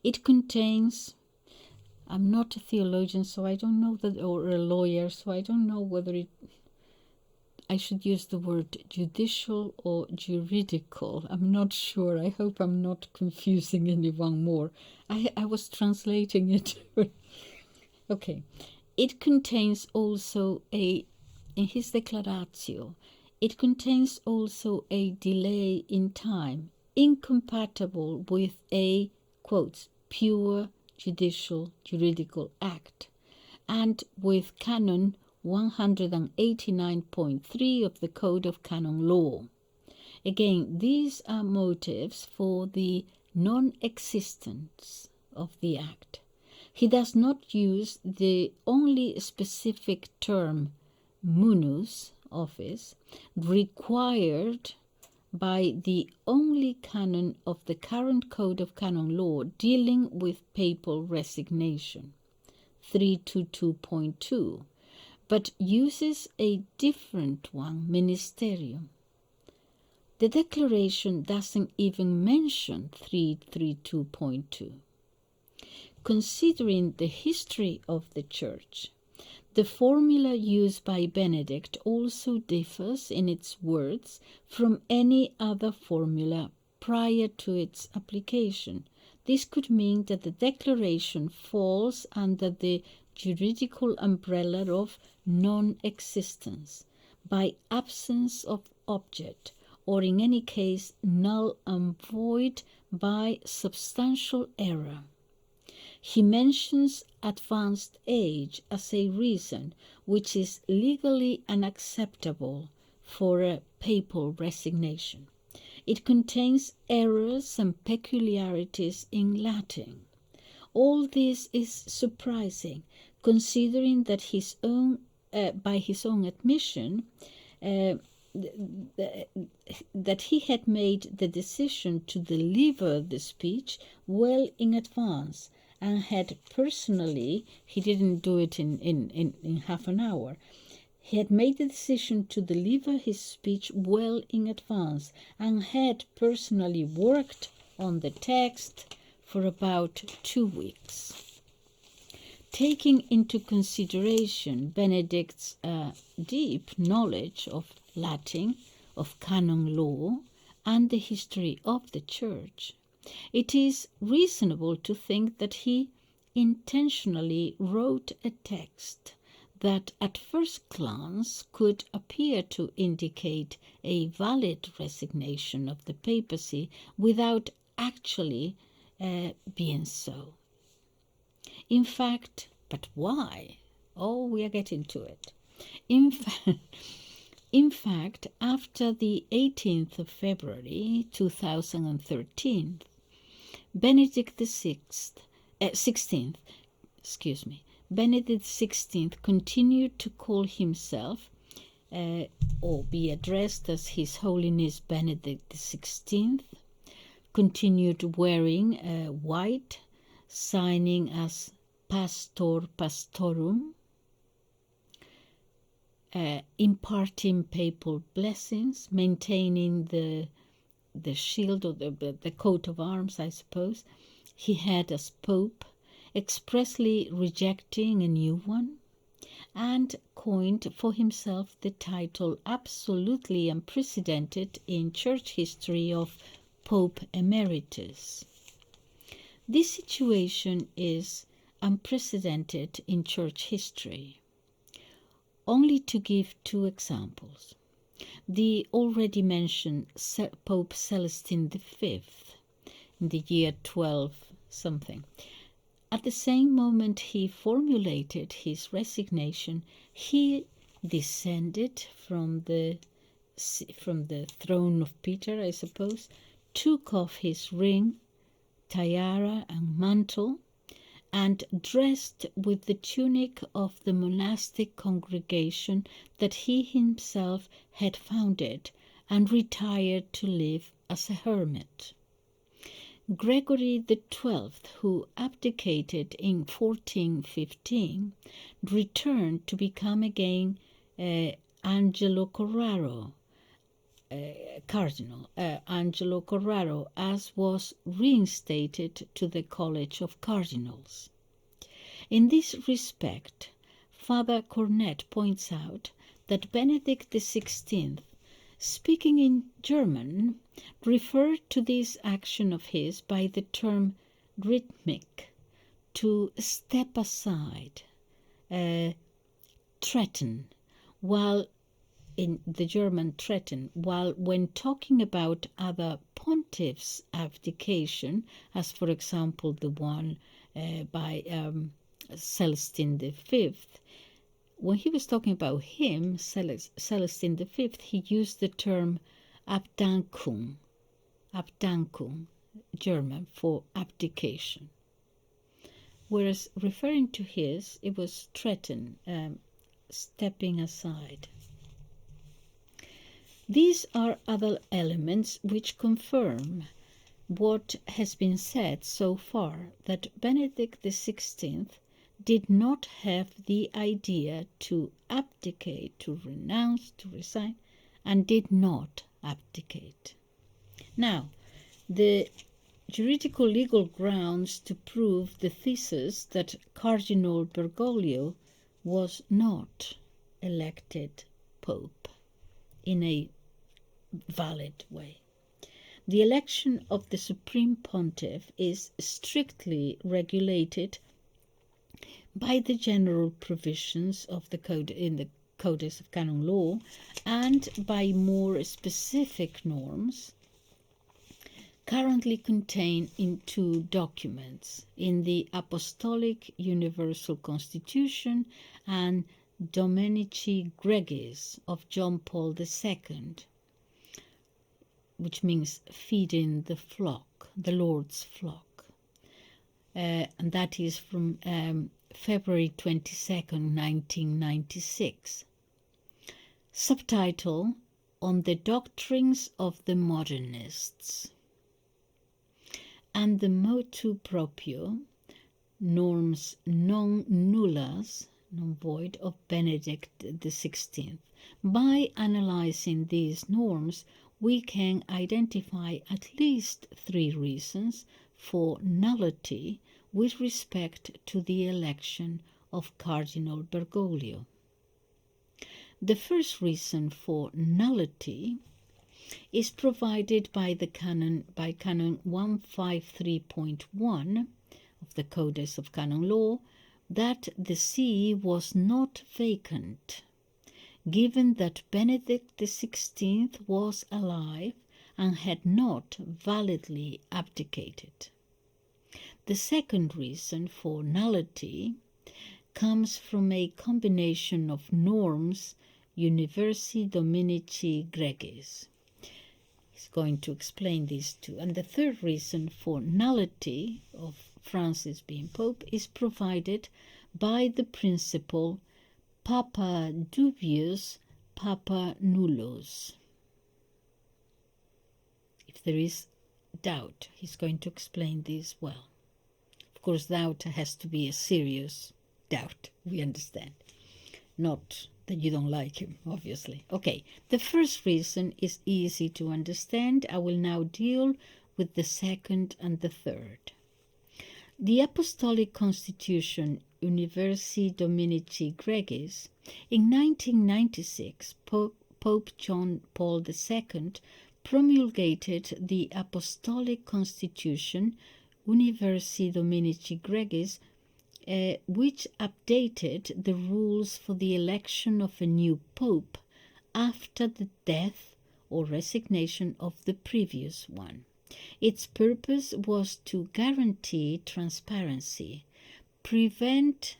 It contains, I'm not a theologian, so I don't know that, or a lawyer, so I don't know whether I should use the word judicial or juridical. I'm not sure. I hope I'm not confusing anyone more. I was translating it. Okay. It contains also in his declaratio, It contains also a delay in time incompatible with a, quotes, pure juridical act, and with Canon 189.3 of the Code of Canon Law. Again, these are motives for the non-existence of the act. He does not use the only specific term Munus, office, required by the only canon of the current Code of Canon Law dealing with papal resignation, 322.2, but uses a different one, Ministerium. The declaration doesn't even mention 332.2. Considering the history of the Church, the formula used by Benedict also differs in its words from any other formula prior to its application. This could mean that the declaration falls under the juridical umbrella of non-existence, by absence of object, or in any case null and void by substantial error. He mentions advanced age as a reason which is legally unacceptable for a papal resignation. It contains errors and peculiarities in Latin. All this is surprising, considering that by his own admission, that he had made the decision to deliver the speech well in advance, and had personally, he didn't do it in half an hour, he had made the decision to deliver his speech well in advance, and had personally worked on the text for about 2 weeks. Taking into consideration Benedict's deep knowledge of Latin, of canon law, and the history of the Church, it is reasonable to think that he intentionally wrote a text that at first glance could appear to indicate a valid resignation of the papacy without actually being so. In fact, but why? Oh, we are getting to it. In fact, after the 18th of February 2013, Benedict XVI continued to call himself or be addressed as His Holiness Benedict XVI, continued wearing white, signing as Pastor Pastorum, imparting papal blessings, maintaining the shield or the coat of arms, I suppose, he had as Pope, expressly rejecting a new one, and coined for himself the title absolutely unprecedented in Church history of Pope Emeritus. This situation is unprecedented in Church history. Only to give 2 examples. The already mentioned Pope Celestine V in the year 12-something. At the same moment he formulated his resignation, he descended from the throne of Peter, I suppose, took off his ring, tiara, and mantle, and dressed with the tunic of the monastic congregation that he himself had founded, and retired to live as a hermit. Gregory XII, who abdicated in 1415, returned to become again Angelo Corraro, Cardinal Angelo Corraro, as was reinstated to the College of Cardinals. In this respect, Father Cornet points out that Benedict XVI, speaking in German, referred to this action of his by the term rhythmic, to step aside, threaten, while in the German threaten, while when talking about other pontiffs' abdication, as for example the one by Celestine V, when he was talking about him, Celestine V, he used the term Abdankung, German, for abdication. Whereas referring to his, it was threaten, stepping aside. These are other elements which confirm what has been said so far, that Benedict XVI did not have the idea to abdicate, to renounce, to resign, and did not abdicate. Now, the juridical legal grounds to prove the thesis that Cardinal Bergoglio was not elected Pope in a valid way. The election of the Supreme Pontiff is strictly regulated by the general provisions of the code in the Codex of Canon Law and by more specific norms currently contained in two documents, in the Apostolic Universal Constitution and Dominici Gregis of John Paul II, which means feeding the flock, the Lord's flock. And that is from February 22nd, 1996. Subtitle, On the Doctrines of the Modernists. And the motu proprio, norms non nullas, non void, of Benedict XVI. By analyzing these norms, we can identify at least 3 reasons for nullity with respect to the election of Cardinal Bergoglio. The first reason for nullity is provided by Canon 153.1 of the Codex of Canon Law, that the see was not vacant, given that Benedict XVI was alive and had not validly abdicated. The second reason for nullity comes from a combination of norms Universi Dominici Gregis. He's going to explain these two. And the third reason for nullity of Francis being Pope is provided by the principle Papa dubius, Papa nullus. If there is doubt, he's going to explain this well. Of course, doubt has to be a serious doubt, we understand. Not that you don't like him, obviously. Okay, the first reason is easy to understand. I will now deal with the second and the third. The Apostolic Constitution Universi Dominici Gregis, in 1996, Pope John Paul II promulgated the Apostolic Constitution Universi Dominici Gregis, which updated the rules for the election of a new pope after the death or resignation of the previous one. Its purpose was to guarantee transparency, prevent,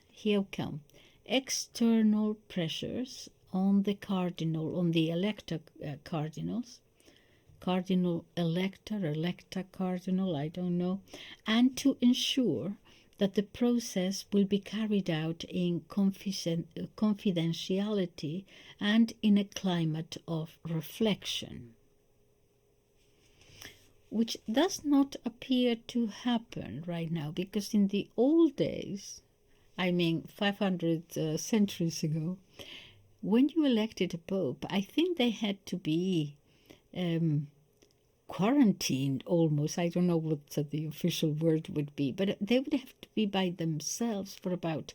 external pressures on the elector cardinals, cardinal elector cardinal, I don't know, and to ensure that the process will be carried out in confidentiality and in a climate of reflection, which does not appear to happen right now, because in the old days, 500 centuries ago, when you elected a pope, I think they had to be quarantined almost. I don't know what the official word would be, but they would have to be by themselves for about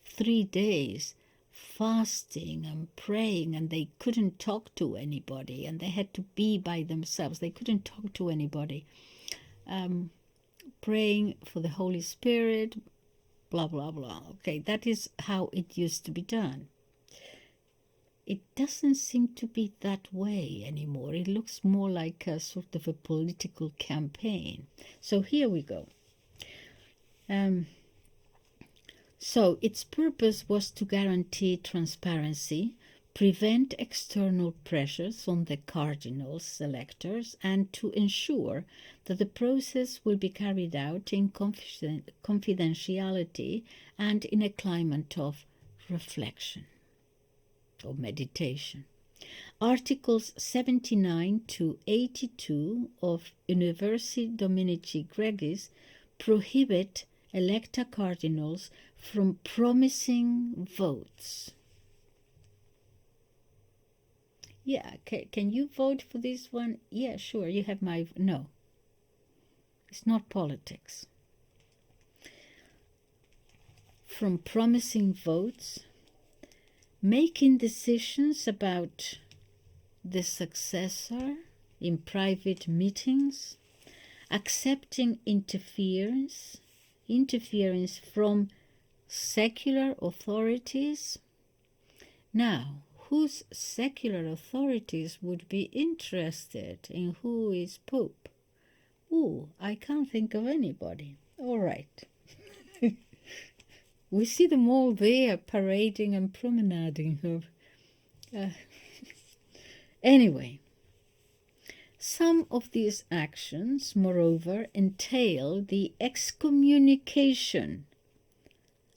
3 days, fasting and praying, and they couldn't talk to anybody, and they had to be by themselves. They couldn't talk to anybody. Praying for the Holy Spirit, blah, blah, blah. Okay, that is how it used to be done. it doesn't seem to be that way anymore. It looks more like a sort of a political campaign. So here we go. So its purpose was to guarantee transparency, prevent external pressures on the cardinals electors, and to ensure that the process will be carried out in confidentiality and in a climate of reflection or meditation. Articles 79 to 82 of Universi Dominici Gregis prohibit electa cardinals from promising votes. Yeah, can you vote for this one? Yeah, sure, you have my... No, it's not politics. From promising votes, making decisions about the successor in private meetings, accepting interference from secular authorities. Now, whose secular authorities would be interested in who is Pope? Oh, I can't think of anybody. All right. We see them all there parading and promenading. Anyway, some of these actions, moreover, entail the excommunication,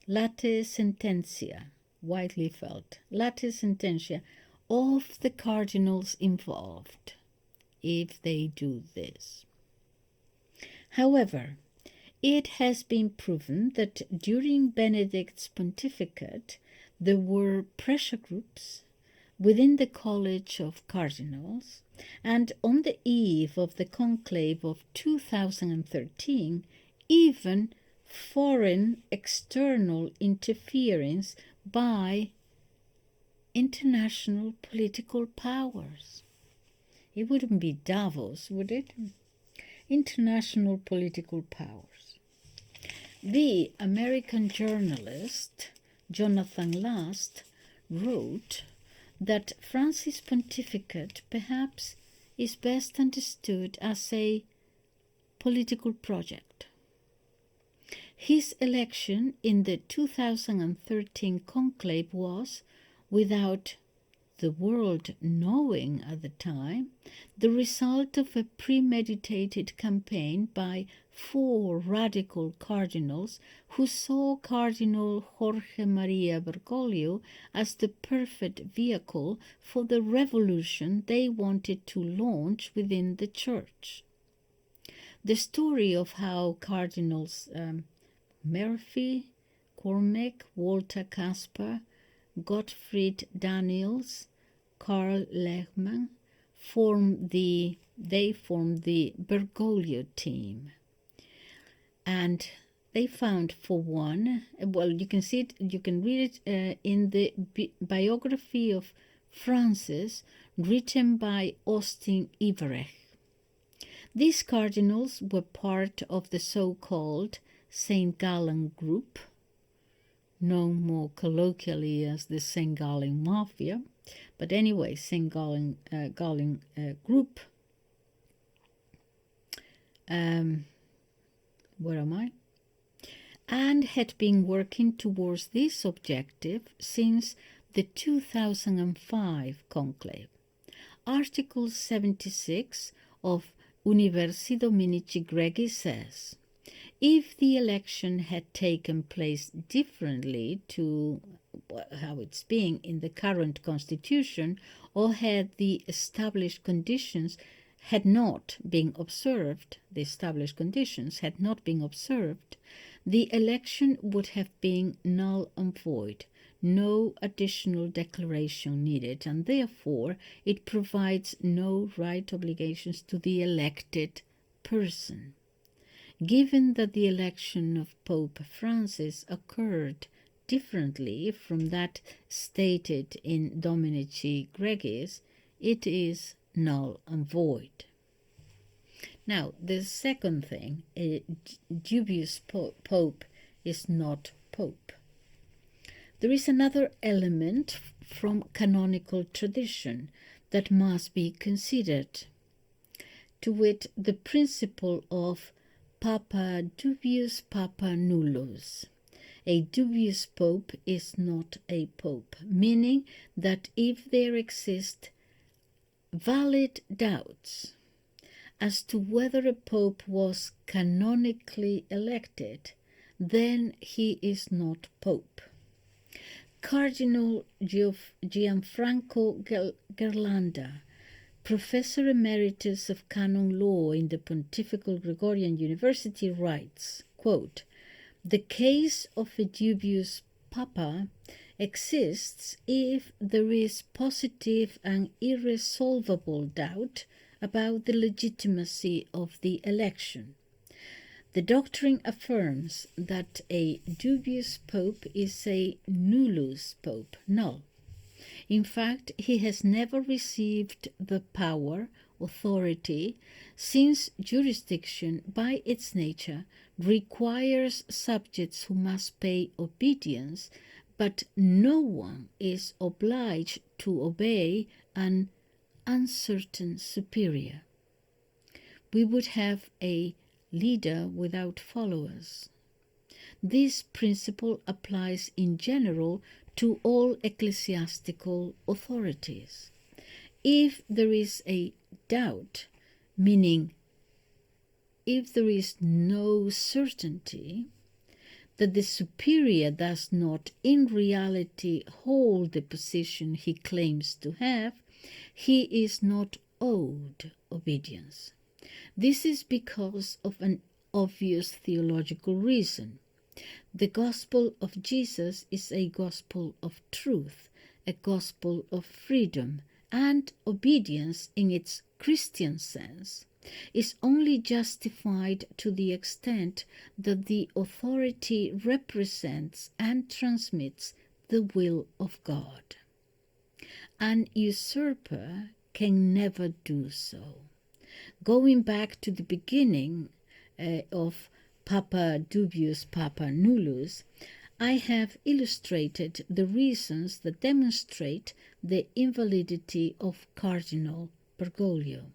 late sententia, widely felt, late sententia, of the cardinals involved, if they do this. However, it has been proven that during Benedict's pontificate there were pressure groups within the College of Cardinals, and on the eve of the conclave of 2013, even foreign external interference by international political powers. It wouldn't be Davos, would it? International political powers. The American journalist Jonathan Last wrote that Francis' pontificate perhaps is best understood as a political project. His election in the 2013 conclave was, without the world knowing at the time, the result of a premeditated campaign by 4 radical cardinals who saw Cardinal Jorge Maria Bergoglio as the perfect vehicle for the revolution they wanted to launch within the Church. The story of how Cardinals Murphy, Cormac, Walter Casper, Gottfried Daniels, Karl Lehmann formed the Bergoglio team. And they found, for one, well, you can see it, you can read it in the biography of Francis written by Austin Iverech. These cardinals were part of the so-called St. Gallen Group, known more colloquially as the St. Gallen Mafia, but anyway, St. Gallen Group. Where am I? And had been working towards this objective since the 2005 conclave. Article 76 of Universi Dominici Gregis says, if the election had taken place differently to how it's being in the current constitution, or had the established conditions had not been observed, the election would have been null and void, no additional declaration needed, and therefore it provides no right obligations to the elected person. Given that the election of Pope Francis occurred differently from that stated in Dominici Gregis, it is null and void. Now, the second thing, a dubious pope is not pope. There is another element from canonical tradition that must be considered, to wit, the principle of Papa dubius Papa nullus. A dubious pope is not a pope, meaning that if there exist valid doubts as to whether a pope was canonically elected, then he is not pope. Cardinal Gianfranco Ghirlanda, Professor Emeritus of Canon Law in the Pontifical Gregorian University, writes, quote, "The case of a dubious papa exists if there is positive and irresolvable doubt about the legitimacy of the election. The doctrine affirms that a dubious pope is a nullus pope, null. In fact, he has never received the power, authority, since jurisdiction by its nature requires subjects who must pay obedience, but no one is obliged to obey an uncertain superior. We would have a leader without followers. This principle applies in general to all ecclesiastical authorities. If there is a doubt, meaning if there is no certainty that the superior does not in reality hold the position he claims to have, he is not owed obedience. This is because of an obvious theological reason. The gospel of Jesus is a gospel of truth, a gospel of freedom, and obedience in its Christian sense is only justified to the extent that the authority represents and transmits the will of God. An usurper can never do so. Going back to the beginning of Papa dubius Papa nullus, I have illustrated the reasons that demonstrate the invalidity of Cardinal Bergoglio.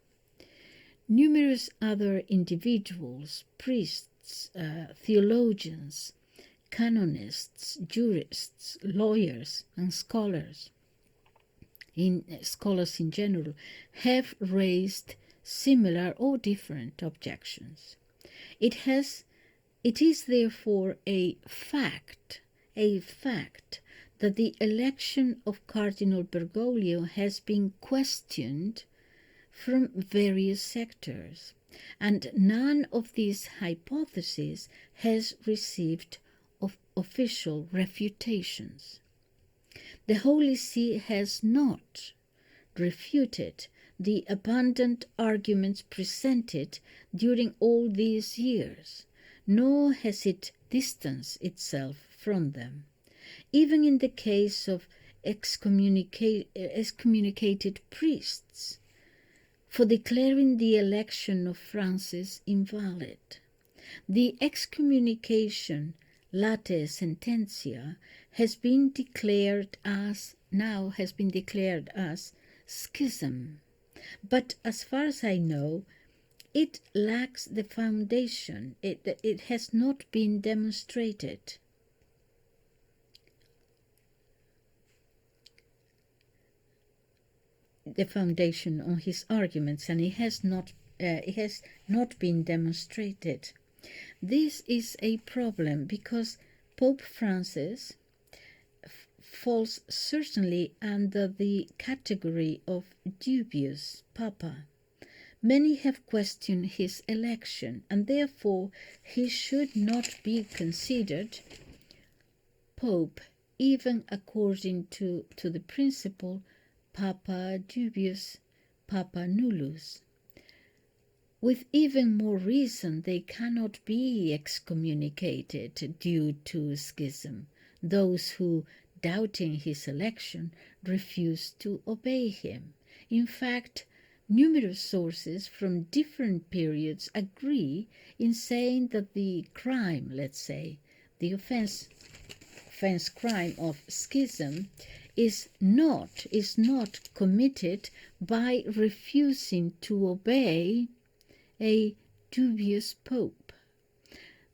Numerous other individuals, priests, theologians, canonists, jurists, lawyers, and scholars in general, have raised similar or different objections. It is therefore a fact that the election of Cardinal Bergoglio has been questioned from various sectors, and none of these hypotheses has received official refutations. The Holy See has not refuted the abundant arguments presented during all these years, nor has it distanced itself from them. Even in the case of excommunicated priests, for declaring the election of Francis invalid. The excommunication late sententia has been declared as schism, but as far as I know, it lacks the foundation. It has not been demonstrated. The foundation on his arguments, and it has not been demonstrated. This is a problem because Pope Francis falls certainly under the category of dubious papa. Many have questioned his election, and therefore he should not be considered pope, even according to the principle Papa dubius Papa nullus. With even more reason, they cannot be excommunicated due to schism, those who, doubting his election, refuse to obey him. In fact, numerous sources from different periods agree in saying that the crime, let's say, the offense offense crime of schism is not committed by refusing to obey a dubious pope.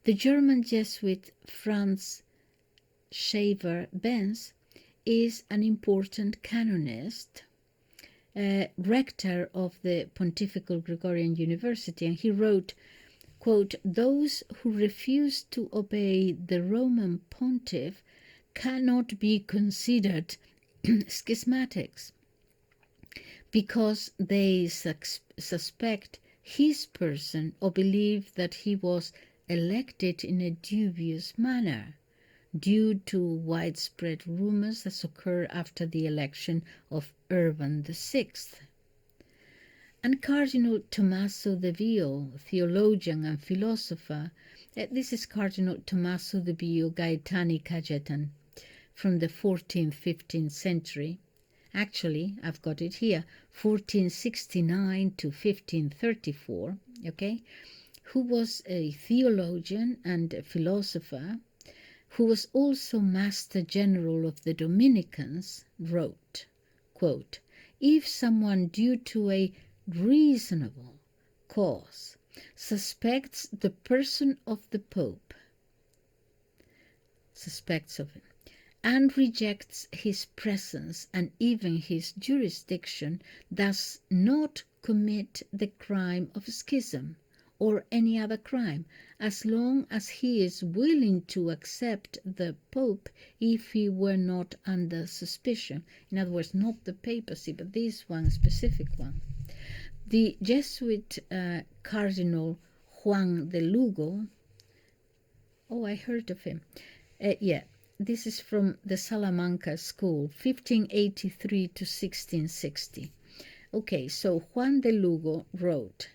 The German Jesuit Franz Xaver Benz is an important canonist, rector of the Pontifical Gregorian University, and he wrote, quote, "Those who refuse to obey the Roman pontiff cannot be considered schismatics because they suspect his person or believe that he was elected in a dubious manner due to widespread rumors that occurred after the election of Urban VI. And Cardinal Tommaso de Vio, theologian and philosopher, this is Cardinal Tommaso de Vio Gaetani Cajetan from the 14th, 15th century. Actually, I've got it here, 1469 to 1534, okay, who was a theologian and a philosopher, who was also Master General of the Dominicans, wrote, quote, "If someone due to a reasonable cause suspects the person of the Pope, suspects of him, and rejects his presence and even his jurisdiction, does not commit the crime of schism or any other crime, as long as he is willing to accept the Pope if he were not under suspicion." In other words, not the papacy, but this one specific one. The Jesuit Cardinal Juan de Lugo, oh, I heard of him. This is from the Salamanca School, 1583 to 1660. Okay, so Juan de Lugo wrote,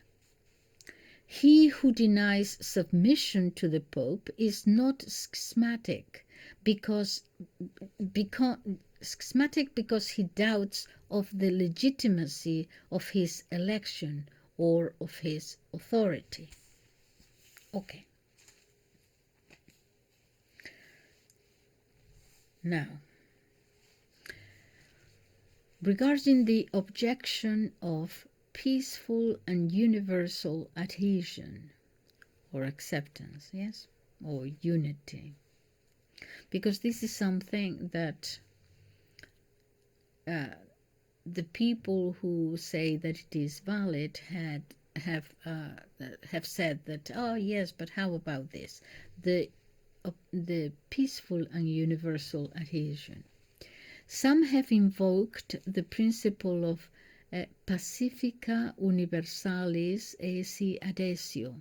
"He who denies submission to the Pope is not schismatic because he doubts of the legitimacy of his election or of his authority." Okay. Now, regarding the objection of peaceful and universal adhesion or acceptance, yes, or unity, because this is something that the people who say that it is valid have said that, oh yes, but how about this, the peaceful and universal adhesion. Some have invoked the principle of pacifica universalis esse adhesio,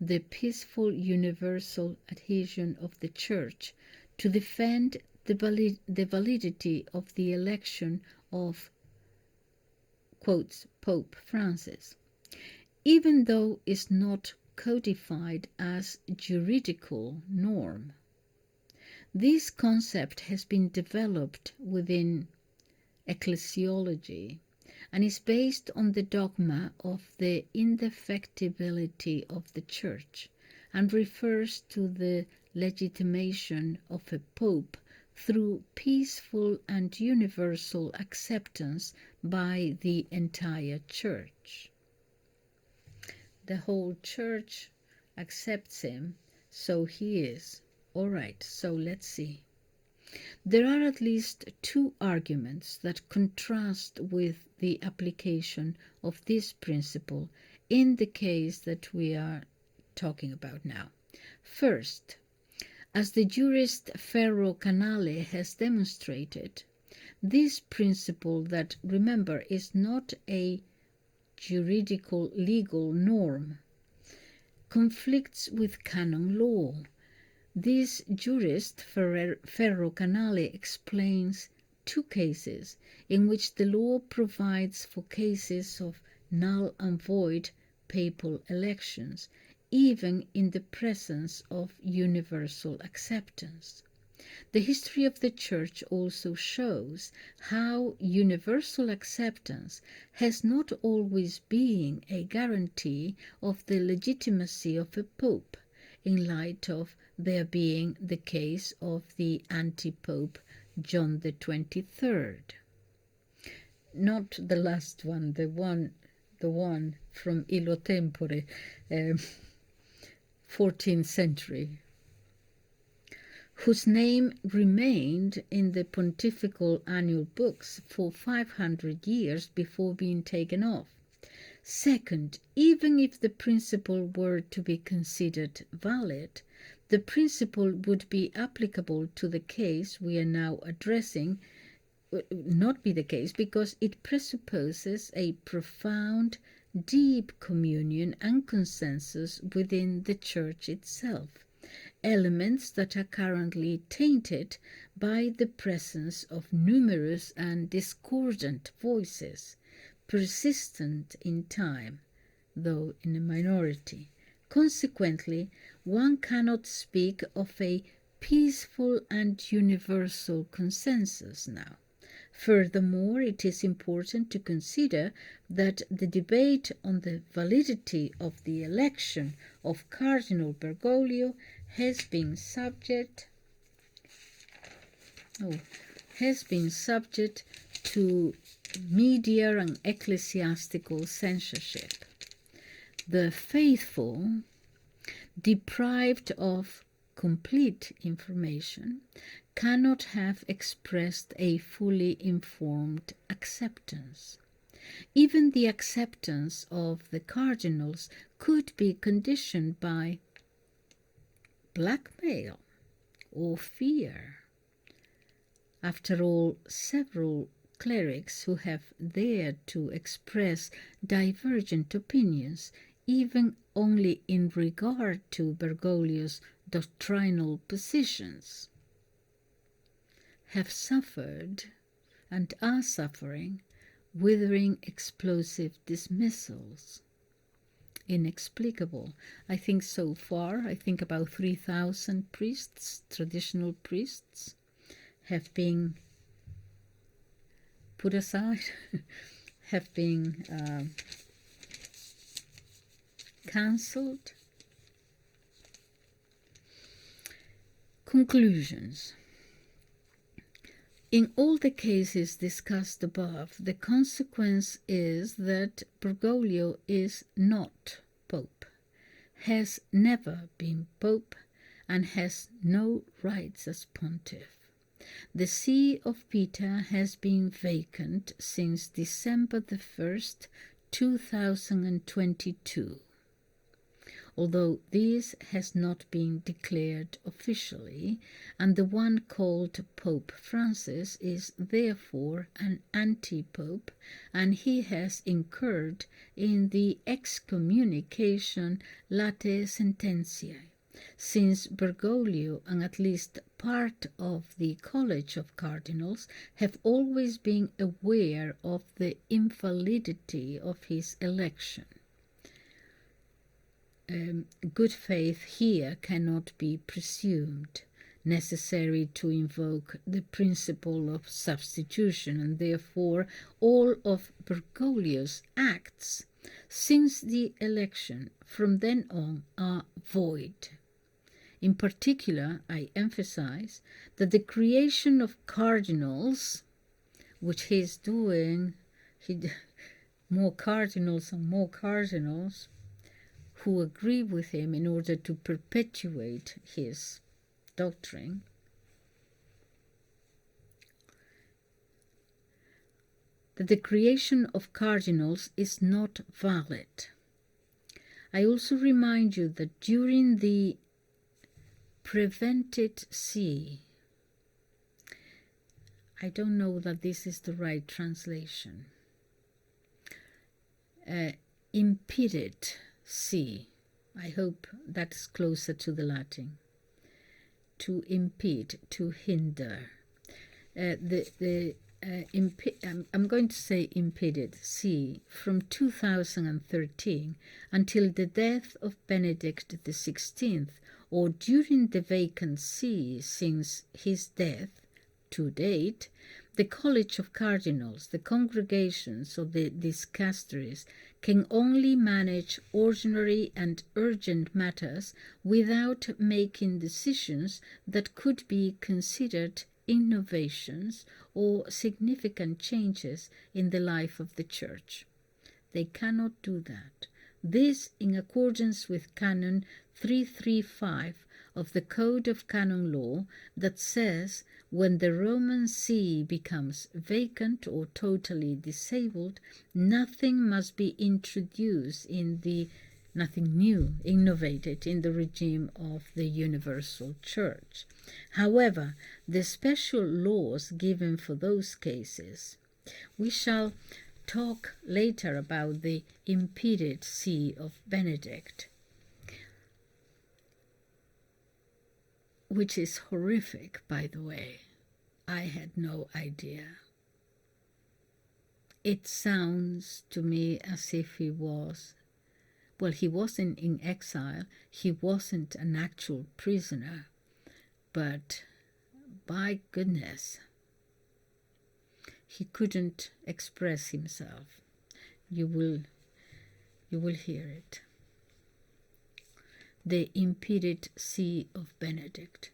the peaceful universal adhesion of the Church, to defend the validity of the election of, quotes, Pope Francis, even though it's not codified as juridical norm. This concept has been developed within ecclesiology and is based on the dogma of the indefectibility of the Church and refers to the legitimation of a pope through peaceful and universal acceptance by the entire Church. The whole Church accepts him, so he is. All right, so let's see. There are at least two arguments that contrast with the application of this principle in the case that we are talking about now. First, as the jurist Ferro Canale has demonstrated, this principle that, remember, is not a juridical legal norm, conflicts with canon law. This jurist Ferro Canale explains two cases in which the law provides for cases of null and void papal elections, even in the presence of universal acceptance. The history of the Church also shows how universal acceptance has not always been a guarantee of the legitimacy of a pope, in light of there being the case of the anti-pope John the 23rd. Not the last one, the one from Illo Tempore, 14th century, whose name remained in the pontifical annual books for 500 years before being taken off. Second, even if the principle were to be considered valid, the principle would be applicable to the case we are now addressing, not be the case because it presupposes a profound, deep communion and consensus within the Church itself, elements that are currently tainted by the presence of numerous and discordant voices, persistent in time, though in a minority. Consequently, one cannot speak of a peaceful and universal consensus now. Furthermore, it is important to consider that the debate on the validity of the election of Cardinal Bergoglio has been subject to media and ecclesiastical censorship. The faithful, deprived of complete information, cannot have expressed a fully informed acceptance. Even the acceptance of the cardinals could be conditioned by blackmail or fear. After all, several clerics who have dared to express divergent opinions, even only in regard to Bergoglio's doctrinal positions, have suffered and are suffering withering explosive dismissals. Inexplicable. I think so far, about 3,000 priests, traditional priests, have been put aside, have been cancelled. Conclusions. In all the cases discussed above, the consequence is that Bergoglio is not Pope, has never been Pope, and has no rights as Pontiff. The See of Peter has been vacant since December the 1st, 2022. Although this has not been declared officially, and the one called Pope Francis is therefore an anti-pope, and he has incurred in the excommunication late sententiae, since Bergoglio and at least part of the College of Cardinals have always been aware of the invalidity of his election. Good faith here cannot be presumed necessary to invoke the principle of substitution, and therefore all of Bergoglio's acts since the election from then on are void. In particular, I emphasize that the creation of cardinals, which he's doing, more cardinals and more cardinals, who agree with him in order to perpetuate his doctrine, that the creation of cardinals is not valid. I also remind you that during the prevented see, I don't know that this is the right translation, impeded see, I hope that's closer to the Latin, to impede, to hinder. I'm going to say impeded see from 2013 until the death of Benedict XVI, or during the vacant see since his death, to date, the College of Cardinals, the congregations of the dicasteries, can only manage ordinary and urgent matters without making decisions that could be considered innovations or significant changes in the life of the Church. They cannot do that. This in accordance with Canon 335 of the Code of Canon Law that says when the Roman See becomes vacant or totally disabled, nothing must be introduced nothing new, innovated in the regime of the universal Church. However, the special laws given for those cases, we shall talk later about the Impeded See of Benedict, which is horrific, by the way. I had no idea. It sounds to me as if he was, well, he wasn't in exile, he wasn't an actual prisoner, but by goodness, he couldn't express himself. You will hear it. The Impeded See of Benedict.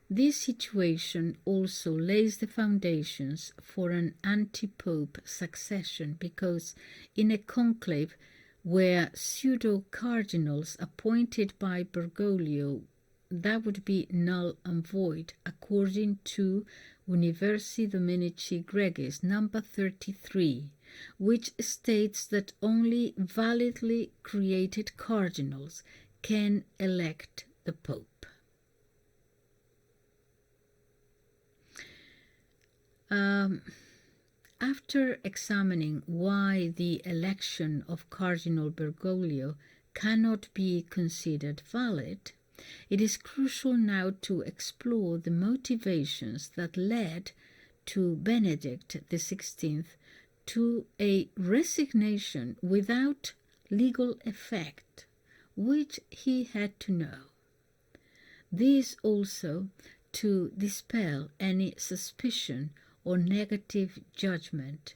This situation also lays the foundations for an anti-pope succession, because in a conclave where pseudo-cardinals appointed by Bergoglio, that would be null and void, according to Universi Dominici Gregis, number 33, which states that only validly created cardinals can elect the Pope. After examining why the election of Cardinal Bergoglio cannot be considered valid, it is crucial now to explore the motivations that led to Benedict XVI to a resignation without legal effect, which he had to know. This also to dispel any suspicion or negative judgment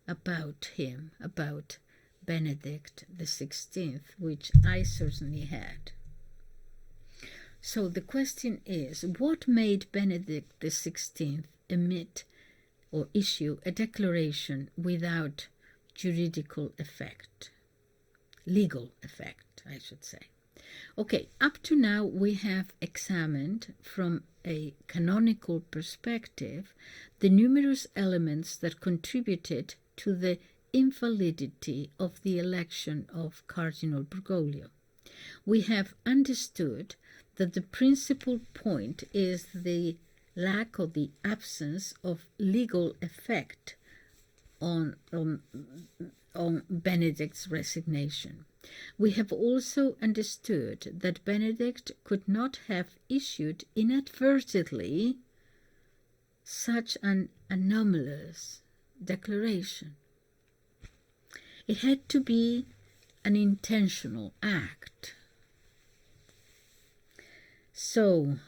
about him, about Benedict XVI, which I certainly had. So the question is, what made Benedict XVI emit or issue a declaration without juridical effect? Legal effect, I should say. Okay, up to now we have examined from a canonical perspective the numerous elements that contributed to the invalidity of the election of Cardinal Bergoglio. We have understood that the principal point is the lack or the absence of legal effect on Benedict's resignation. We have also understood that Benedict could not have issued inadvertently such an anomalous declaration. It had to be an intentional act. So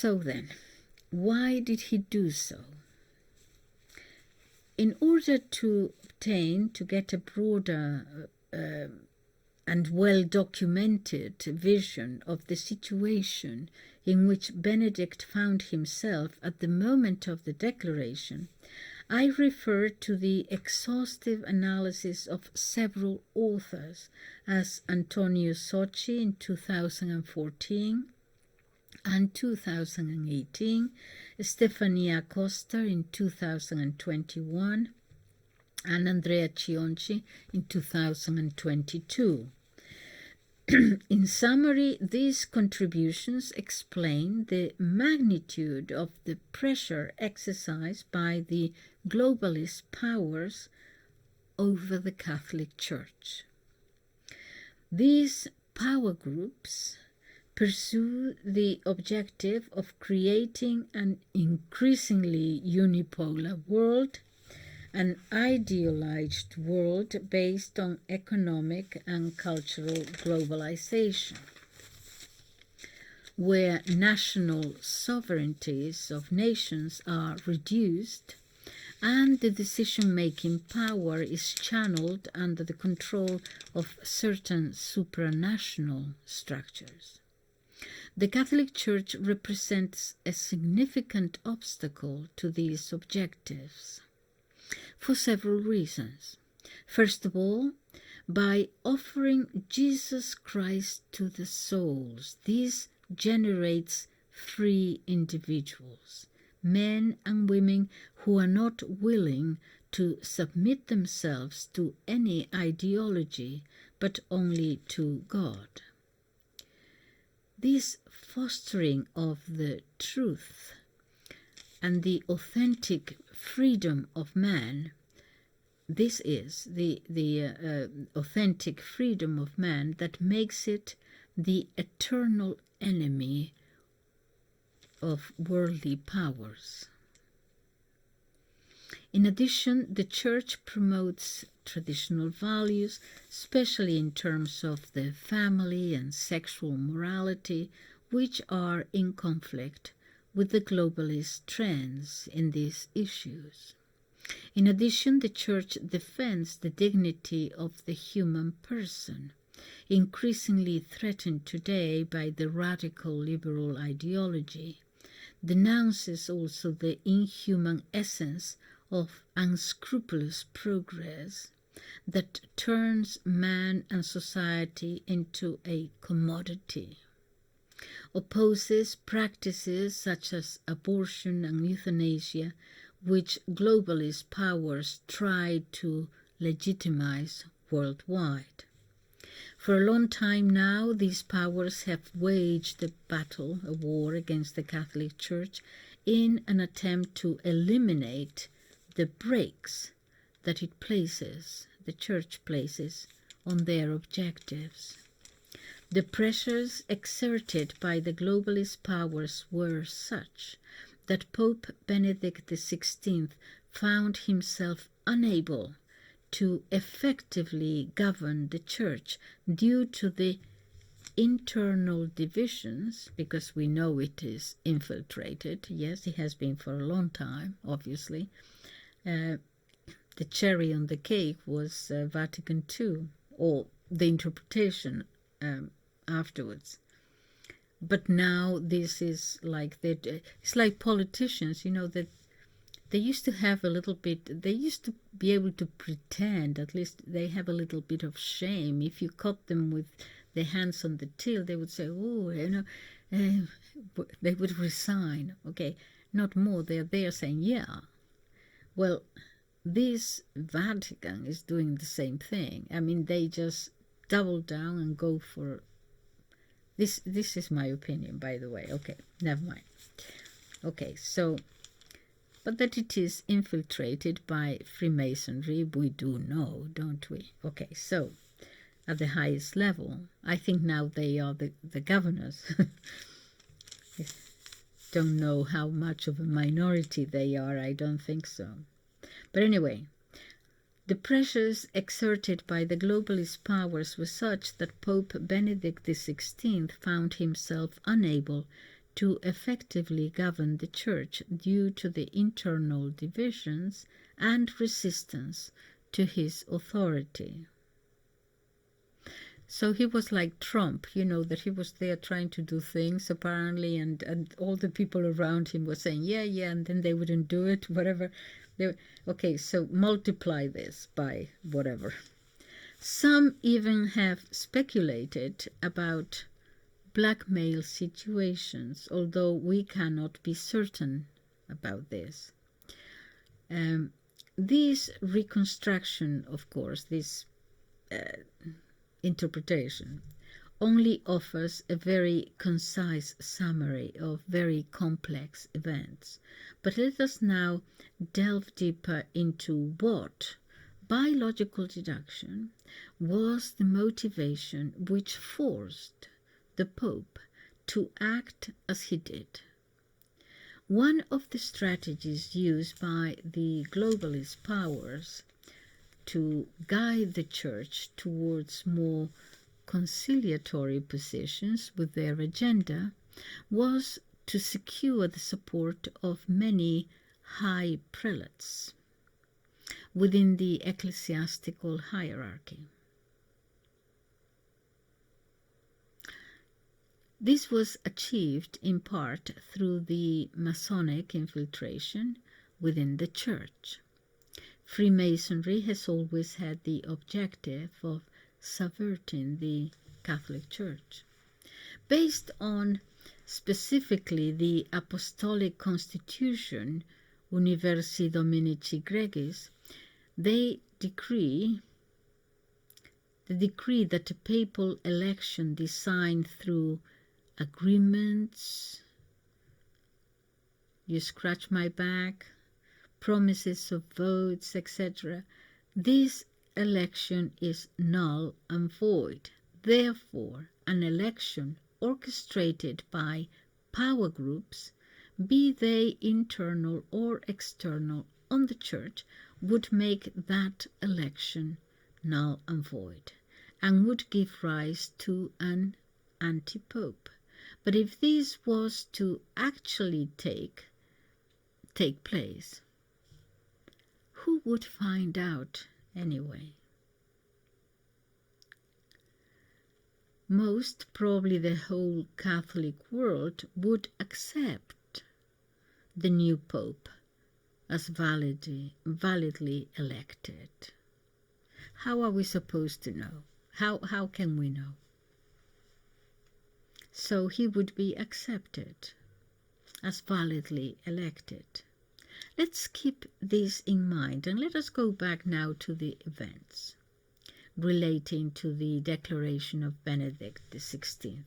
then, why did he do so? In order to get a broader and well-documented vision of the situation in which Benedict found himself at the moment of the declaration, I refer to the exhaustive analysis of several authors, as Antonio Socci in 2014 and 2018, Stefania Costa in 2021, and Andrea Cionci in 2022. In summary, these contributions explain the magnitude of the pressure exercised by the globalist powers over the Catholic Church. These power groups pursue the objective of creating an increasingly unipolar world, an idealized world based on economic and cultural globalization. where national sovereignties of nations are reduced and the decision-making power is channeled under the control of certain supranational structures. The Catholic Church represents a significant obstacle to these objectives for several reasons. First of all, by offering Jesus Christ to the souls, this generates free individuals, men and women who are not willing to submit themselves to any ideology, but only to God. This fostering of the truth and the authentic freedom of man, this is the authentic freedom of man that makes it the eternal enemy of worldly powers. In addition, the Church promotes traditional values, especially in terms of the family and sexual morality, which are in conflict with the globalist trends in these issues. In addition, the Church defends the dignity of the human person, increasingly threatened today by the radical liberal ideology, denounces also the inhuman essence of unscrupulous progress that turns man and society into a commodity, opposes practices such as abortion and euthanasia, which globalist powers try to legitimize worldwide. For a long time now, these powers have waged a war against the Catholic Church in an attempt to eliminate the brakes that the Church places on their objectives. The pressures exerted by the globalist powers were such that Pope Benedict XVI found himself unable to effectively govern the Church due to the internal divisions, because we know it is infiltrated. Yes, it has been for a long time, obviously. The cherry on the cake was Vatican II, or the interpretation afterwards. But now this is like it's like politicians, that they used to have a little bit, they used to be able to pretend, at least they have a little bit of shame. If you caught them with their hands on the till, they would say, they would resign. Okay, not more, they're there saying, yeah. Well, this Vatican is doing the same thing. I mean, they just double down and go for this. This is my opinion, by the way. Okay, never mind. Okay, so, but that it is infiltrated by Freemasonry, we do know, don't we? Okay, so at the highest level, I think now they are the governors. Don't know how much of a minority they are, I don't think so. But anyway, the pressures exerted by the globalist powers were such that Pope Benedict XVI found himself unable to effectively govern the Church due to the internal divisions and resistance to his authority. So he was like Trump, that he was there trying to do things apparently, and all the people around him were saying, yeah, and then they wouldn't do it, whatever. Okay, so multiply this by whatever. Some even have speculated about blackmail situations, although we cannot be certain about this. This reconstruction, of course, this interpretation only offers a very concise summary of very complex events. But let us now delve deeper into what, by logical deduction, was the motivation which forced the Pope to act as he did. One of the strategies used by the globalist powers to guide the Church towards more conciliatory positions with their agenda was to secure the support of many high prelates within the ecclesiastical hierarchy. This was achieved in part through the Masonic infiltration within the Church. Freemasonry has always had the objective of subverting the Catholic Church. Based on specifically the Apostolic Constitution Universi Dominici Gregis, the decree that a papal election designed through agreements, you scratch my back, promises of votes, etc., this election is null and void. Therefore, an election orchestrated by power groups, be they internal or external on the Church, would make that election null and void, and would give rise to an anti-pope. But if this was to actually take place, who would find out anyway? Most probably the whole Catholic world would accept the new pope as validly elected. How are we supposed to know? How can we know? So he would be accepted as validly elected. Let's keep this in mind and let us go back now to the events relating to the declaration of Benedict XVI.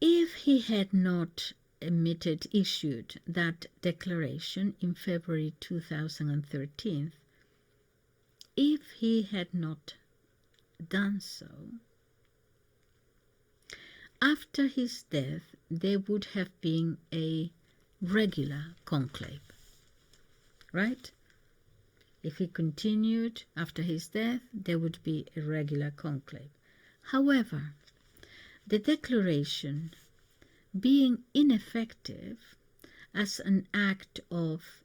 If he had not issued that declaration in February 2013, if he had not done so, after his death there would have been a regular conclave, right? If he continued after his death, there would be a regular conclave. However, the declaration, being ineffective as an act of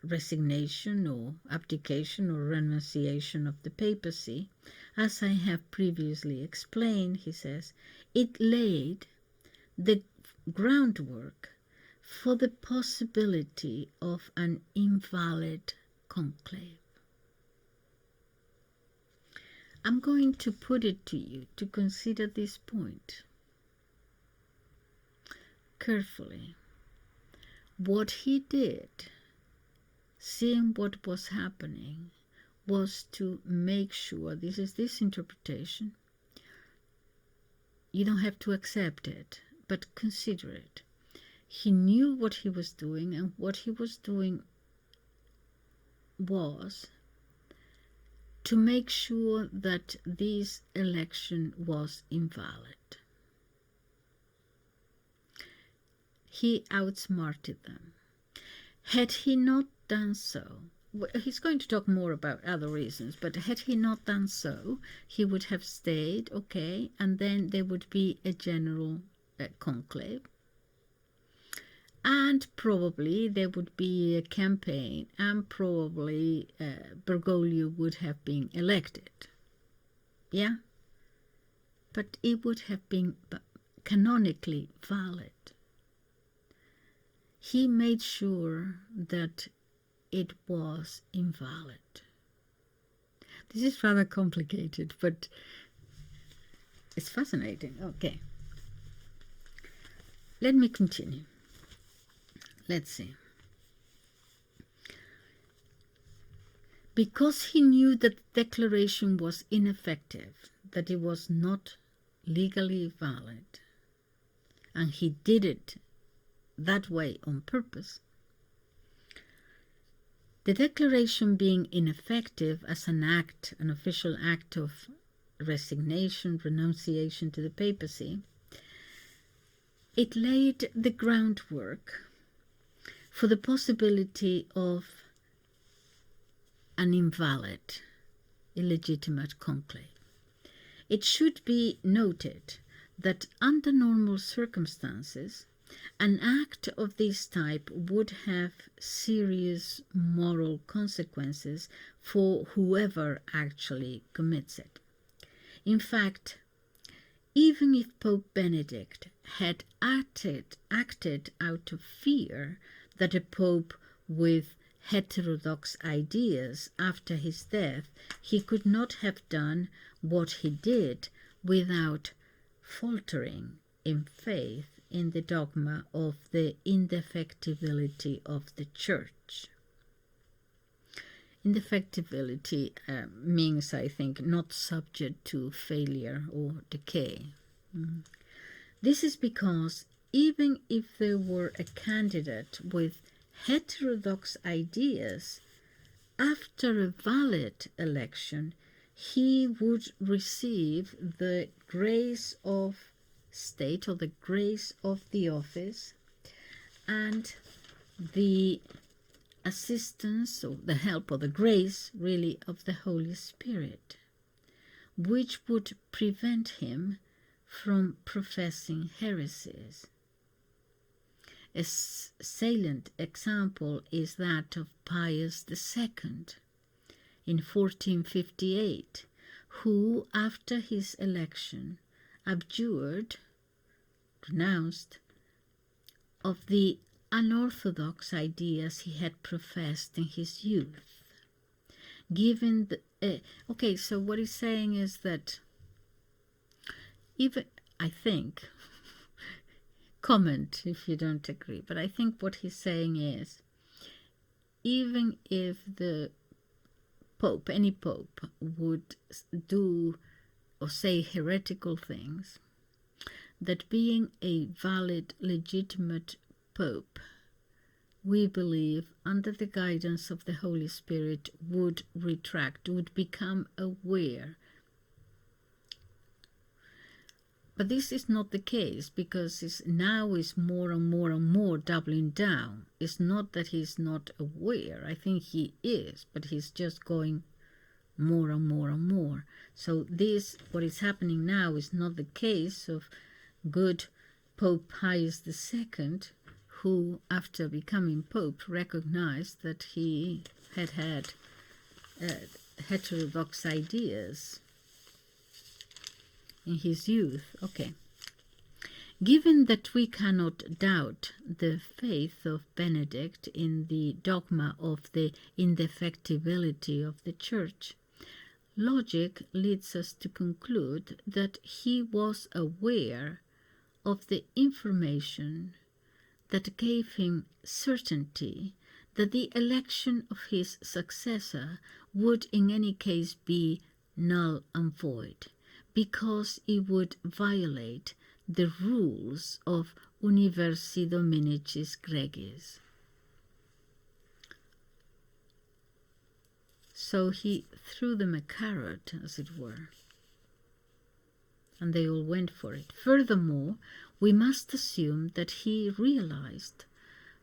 resignation or abdication or renunciation of the papacy, as I have previously explained, he says, it laid the groundwork for the possibility of an invalid conclave. I'm going to put it to you to consider this point carefully. What he did, seeing what was happening, was to make sure, this is this interpretation, you don't have to accept it, but consider it. He knew what he was doing, and what he was doing was to make sure that this election was invalid. He outsmarted them. Had he not done so, he's going to talk more about other reasons, but had he not done so, he would have stayed, okay, and then there would be a general conclave. And probably there would be a campaign, and probably Bergoglio would have been elected. Yeah? But it would have been canonically valid. He made sure that it was invalid. This is rather complicated, but it's fascinating. Okay. Let me continue. Let's see. Because he knew that the declaration was ineffective, that it was not legally valid, and he did it that way on purpose, the declaration being ineffective as an official act of resignation, renunciation to the papacy, it laid the groundwork for the possibility of an invalid, illegitimate conclave. It should be noted that under normal circumstances, an act of this type would have serious moral consequences for whoever actually commits it. In fact, even if Pope Benedict had acted out of fear that a pope with heterodox ideas after his death, he could not have done what he did without faltering in faith in the dogma of the indefectibility of the Church. Indefectibility means, I think, not subject to failure or decay. This is because even if there were a candidate with heterodox ideas, after a valid election, he would receive the grace of state or the grace of the office and the assistance or the help or the grace really of the Holy Spirit, which would prevent him from professing heresies. A salient example is that of Pius II in 1458, who after his election abjured, renounced, of the unorthodox ideas he had professed in his youth. Given the okay, so what he's saying is that even, I think, comment if you don't agree, but I think what he's saying is, even if the Pope, any Pope, would do or say heretical things, that being a valid, legitimate Pope, we believe, under the guidance of the Holy Spirit, would retract, would become aware. But this is not the case, because now is more and more and more doubling down. It's not that he's not aware. I think he is, but he's just going more and more and more. So this, what is happening now, is not the case of good Pope Pius II, who, after becoming Pope, recognized that he had heterodox ideas in his youth. Okay. Given that we cannot doubt the faith of Benedict in the dogma of the indefectibility of the Church, logic leads us to conclude that he was aware of the information that gave him certainty that the election of his successor would in any case be null and void, because it would violate the rules of Universi Dominicis Gregis. So he threw them a carrot, as it were, and they all went for it. Furthermore, we must assume that he realized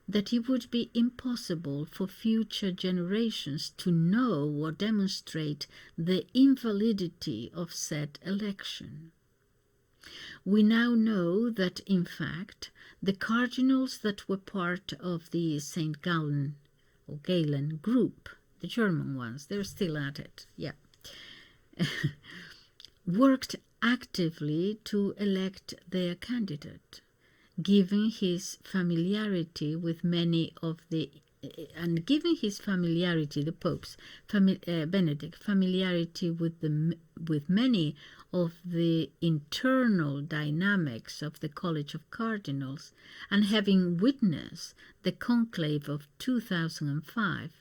that it would be impossible for future generations to know or demonstrate the invalidity of said election. We now know that, in fact, the cardinals that were part of the St. Gallen or Gallen Group, the German ones, they're still at it, yeah, worked actively to elect their candidate, given his familiarity with many of the, and given his familiarity, the Pope's, Benedict, familiarity with many of the internal dynamics of the College of Cardinals, and having witnessed the conclave of 2005,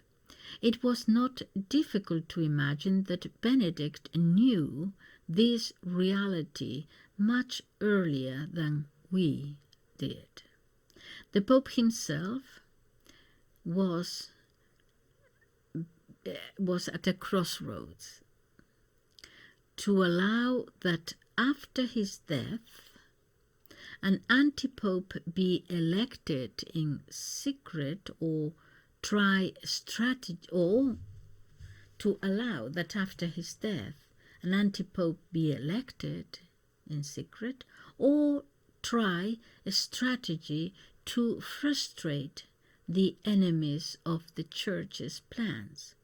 it was not difficult to imagine that Benedict knew this reality much earlier than we did. The Pope himself was at a crossroads to allow that after his death an anti-pope be elected in secret, or try strategy, or to allow that after his death an anti-pope be elected in secret, or try a strategy to frustrate the enemies of the Church's plans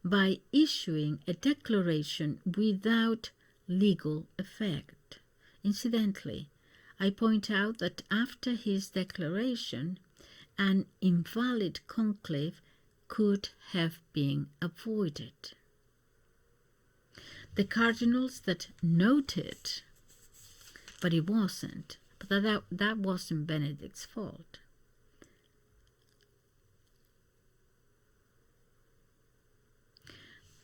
by issuing a declaration without legal effect. Incidentally, I point out that after his declaration, an invalid conclave could have been avoided. The cardinals that noted, but it wasn't, but that wasn't Benedict's fault.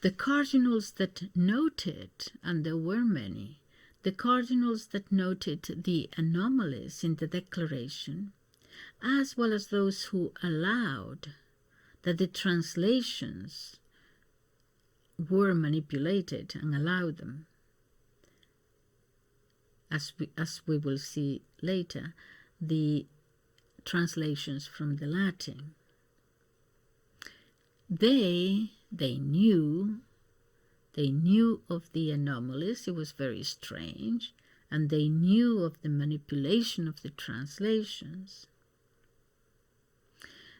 The cardinals that noted, and there were many, the cardinals that noted the anomalies in the declaration, as well as those who allowed that the translations were manipulated and allowed them, as we will see later, the translations from the Latin. They knew of the anomalies. It was very strange, and they knew of the manipulation of the translations.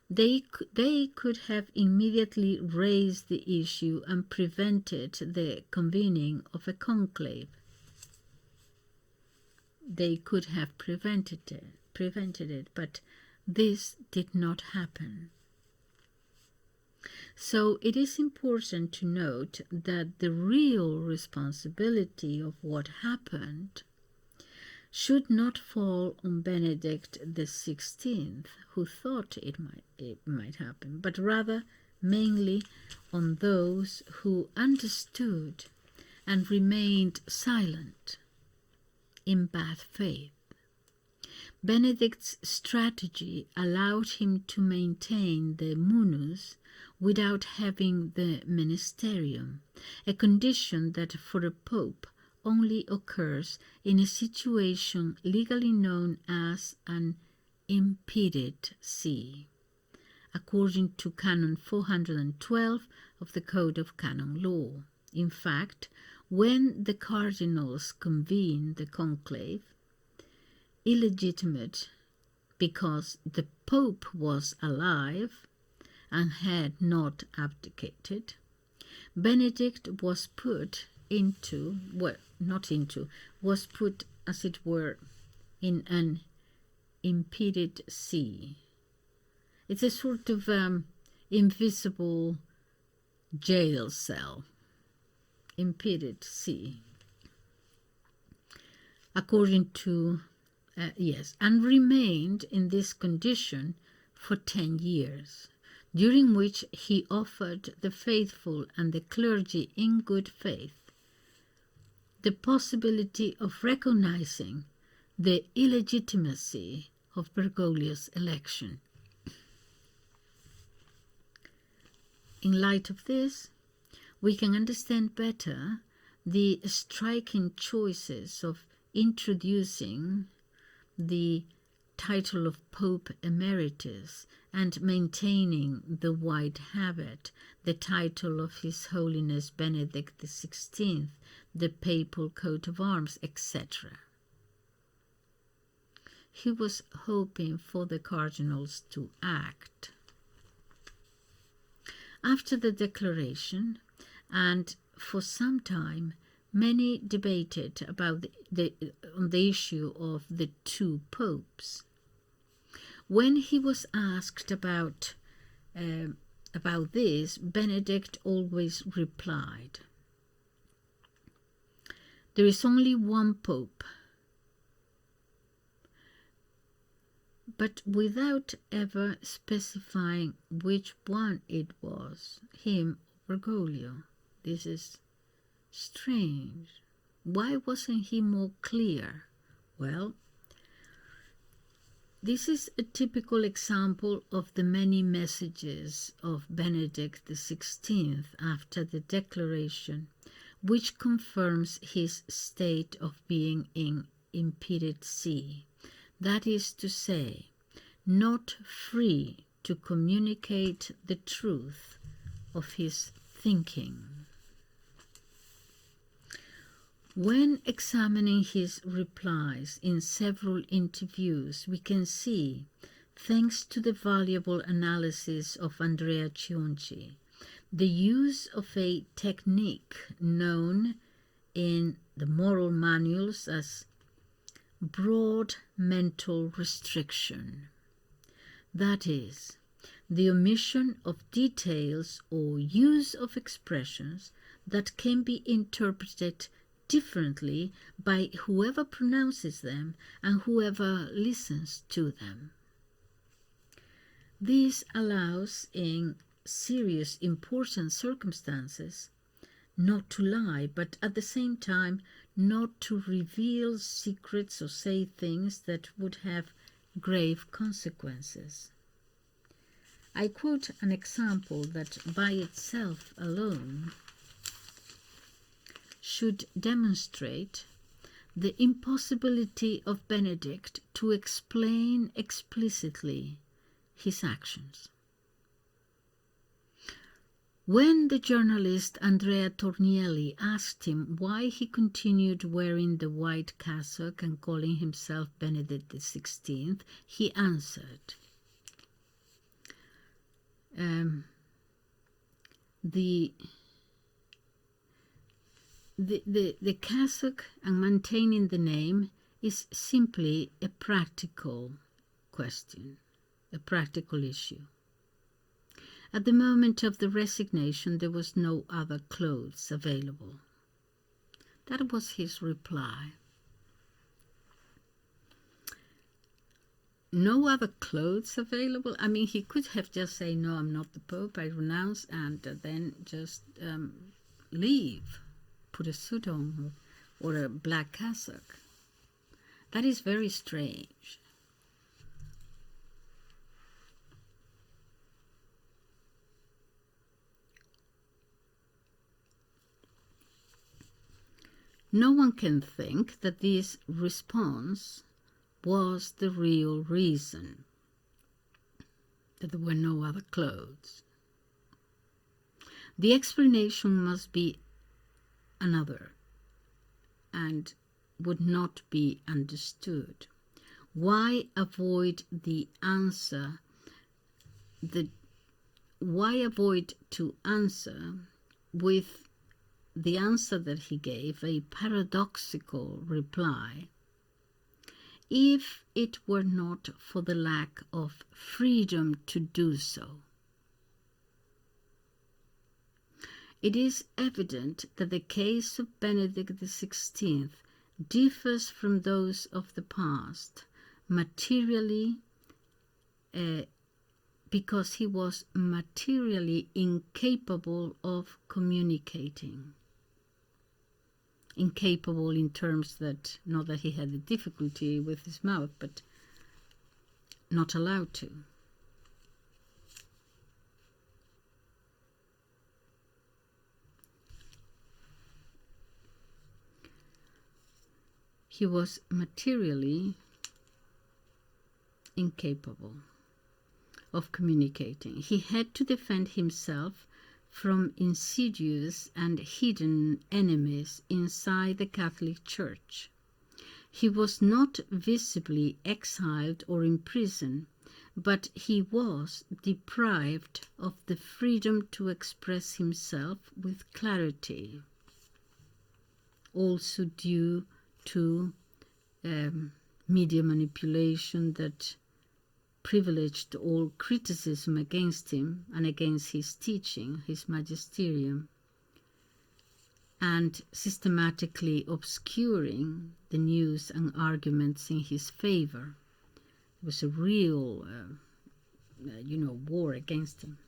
They could have immediately raised the issue and prevented the convening of a conclave. They could have prevented it, but this did not happen. So it is important to note that the real responsibility of what happened should not fall on Benedict XVI, who thought it might happen, but rather mainly on those who understood and remained silent in bad faith. Benedict's strategy allowed him to maintain the Munus without having the Ministerium, a condition that for a pope only occurs in a situation legally known as an impeded see, according to Canon 412 of the Code of Canon Law. In fact, when the cardinals convened the conclave, illegitimate because the Pope was alive and had not abdicated, Benedict was put was put, as it were, in an impeded see. It's a sort of invisible jail cell, impeded see, according to, and remained in this condition for 10 years, during which he offered the faithful and the clergy in good faith the possibility of recognizing the illegitimacy of Bergoglio's election. In light of this, we can understand better the striking choices of introducing the title of Pope Emeritus and maintaining the white habit, the title of His Holiness Benedict XVI, the papal coat of arms, etc. He was hoping for the cardinals to act. After the declaration, and for some time, many debated about on the issue of the two popes. When he was asked about this, Benedict always replied, "There is only one pope," but without ever specifying which one it was, him or Bergoglio. This is strange. Why wasn't he more clear? Well, this is a typical example of the many messages of Benedict XVI after the declaration, which confirms his state of being in impeded see, that is to say, not free to communicate the truth of his thinking. When examining his replies in several interviews, we can see, thanks to the valuable analysis of Andrea Cionci, the use of a technique known in the moral manuals as broad mental restriction. That is, the omission of details or use of expressions that can be interpreted differently by whoever pronounces them and whoever listens to them. This allows, in serious, important circumstances, not to lie, but at the same time not to reveal secrets or say things that would have grave consequences. I quote an example that by itself alone should demonstrate the impossibility of Benedict to explain explicitly his actions. When the journalist Andrea Tornielli asked him why he continued wearing the white cassock and calling himself Benedict XVI, he answered, The cassock and maintaining the name is simply a practical question, a practical issue. At the moment of the resignation, there was no other clothes available. That was his reply. No other clothes available? I mean, he could have just said, no, I'm not the Pope, I renounce, and then just leave. Put a suit on or a black cassock. That is very strange. No one can think that this response was the real reason, that there were no other clothes. The explanation must be another and would not be understood. Why avoid the answer? Why avoid to answer with the answer that he gave, a paradoxical reply, if it were not for the lack of freedom to do so? It is evident that the case of Benedict XVI differs from those of the past materially because he was materially incapable of communicating. Incapable in terms that, not that he had a difficulty with his mouth, but not allowed to. He was materially incapable of communicating. He had to defend himself from insidious and hidden enemies inside the Catholic Church. He was not visibly exiled or imprisoned, but he was deprived of the freedom to express himself with clarity, also due to media manipulation that privileged all criticism against him and against his teaching, his magisterium, and systematically obscuring the news and arguments in his favor. It was a real, war against him.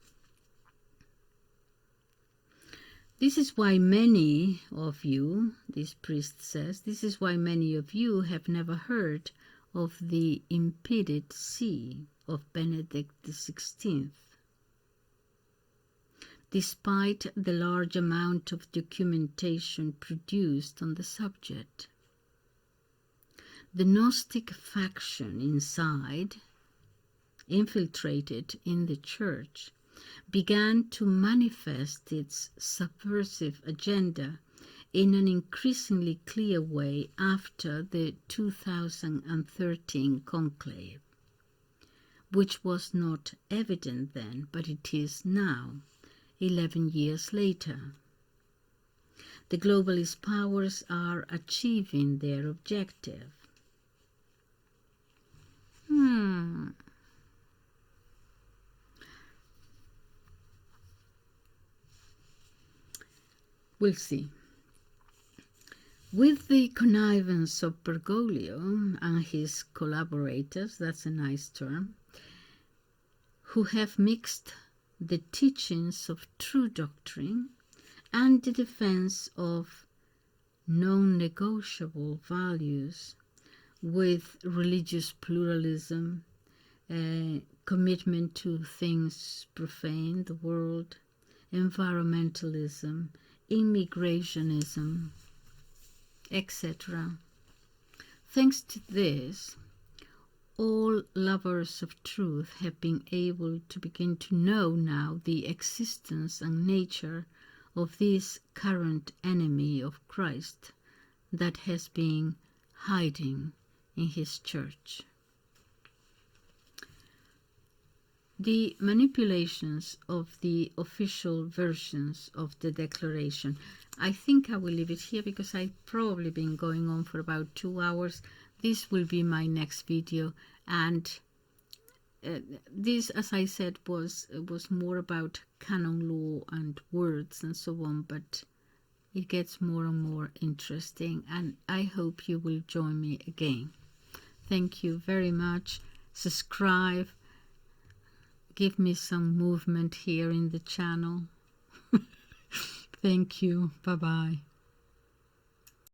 This is why many of you, this priest says, this is why many of you have never heard of the Impeded See of Benedict XVI. Despite the large amount of documentation produced on the subject, the Gnostic faction inside, infiltrated in the Church, began to manifest its subversive agenda in an increasingly clear way after the 2013 conclave, which was not evident then, but it is now, 11 years later. The globalist powers are achieving their objective. We'll see. With the connivance of Bergoglio and his collaborators, that's a nice term, who have mixed the teachings of true doctrine and the defense of non-negotiable values with religious pluralism, commitment to things profane, the world, environmentalism, immigrationism, etc. Thanks to this, all lovers of truth have been able to begin to know now the existence and nature of this current enemy of Christ that has been hiding in his church. The manipulations of the official versions of the declaration. I think I will leave it here because I've probably been going on for about 2 hours. This will be my next video, and this, as I said, was more about canon law and words and so on, but it gets more and more interesting, and I hope you will join me again. Thank you very much. Subscribe. Give me some movement here in the channel. Thank you. Bye-bye.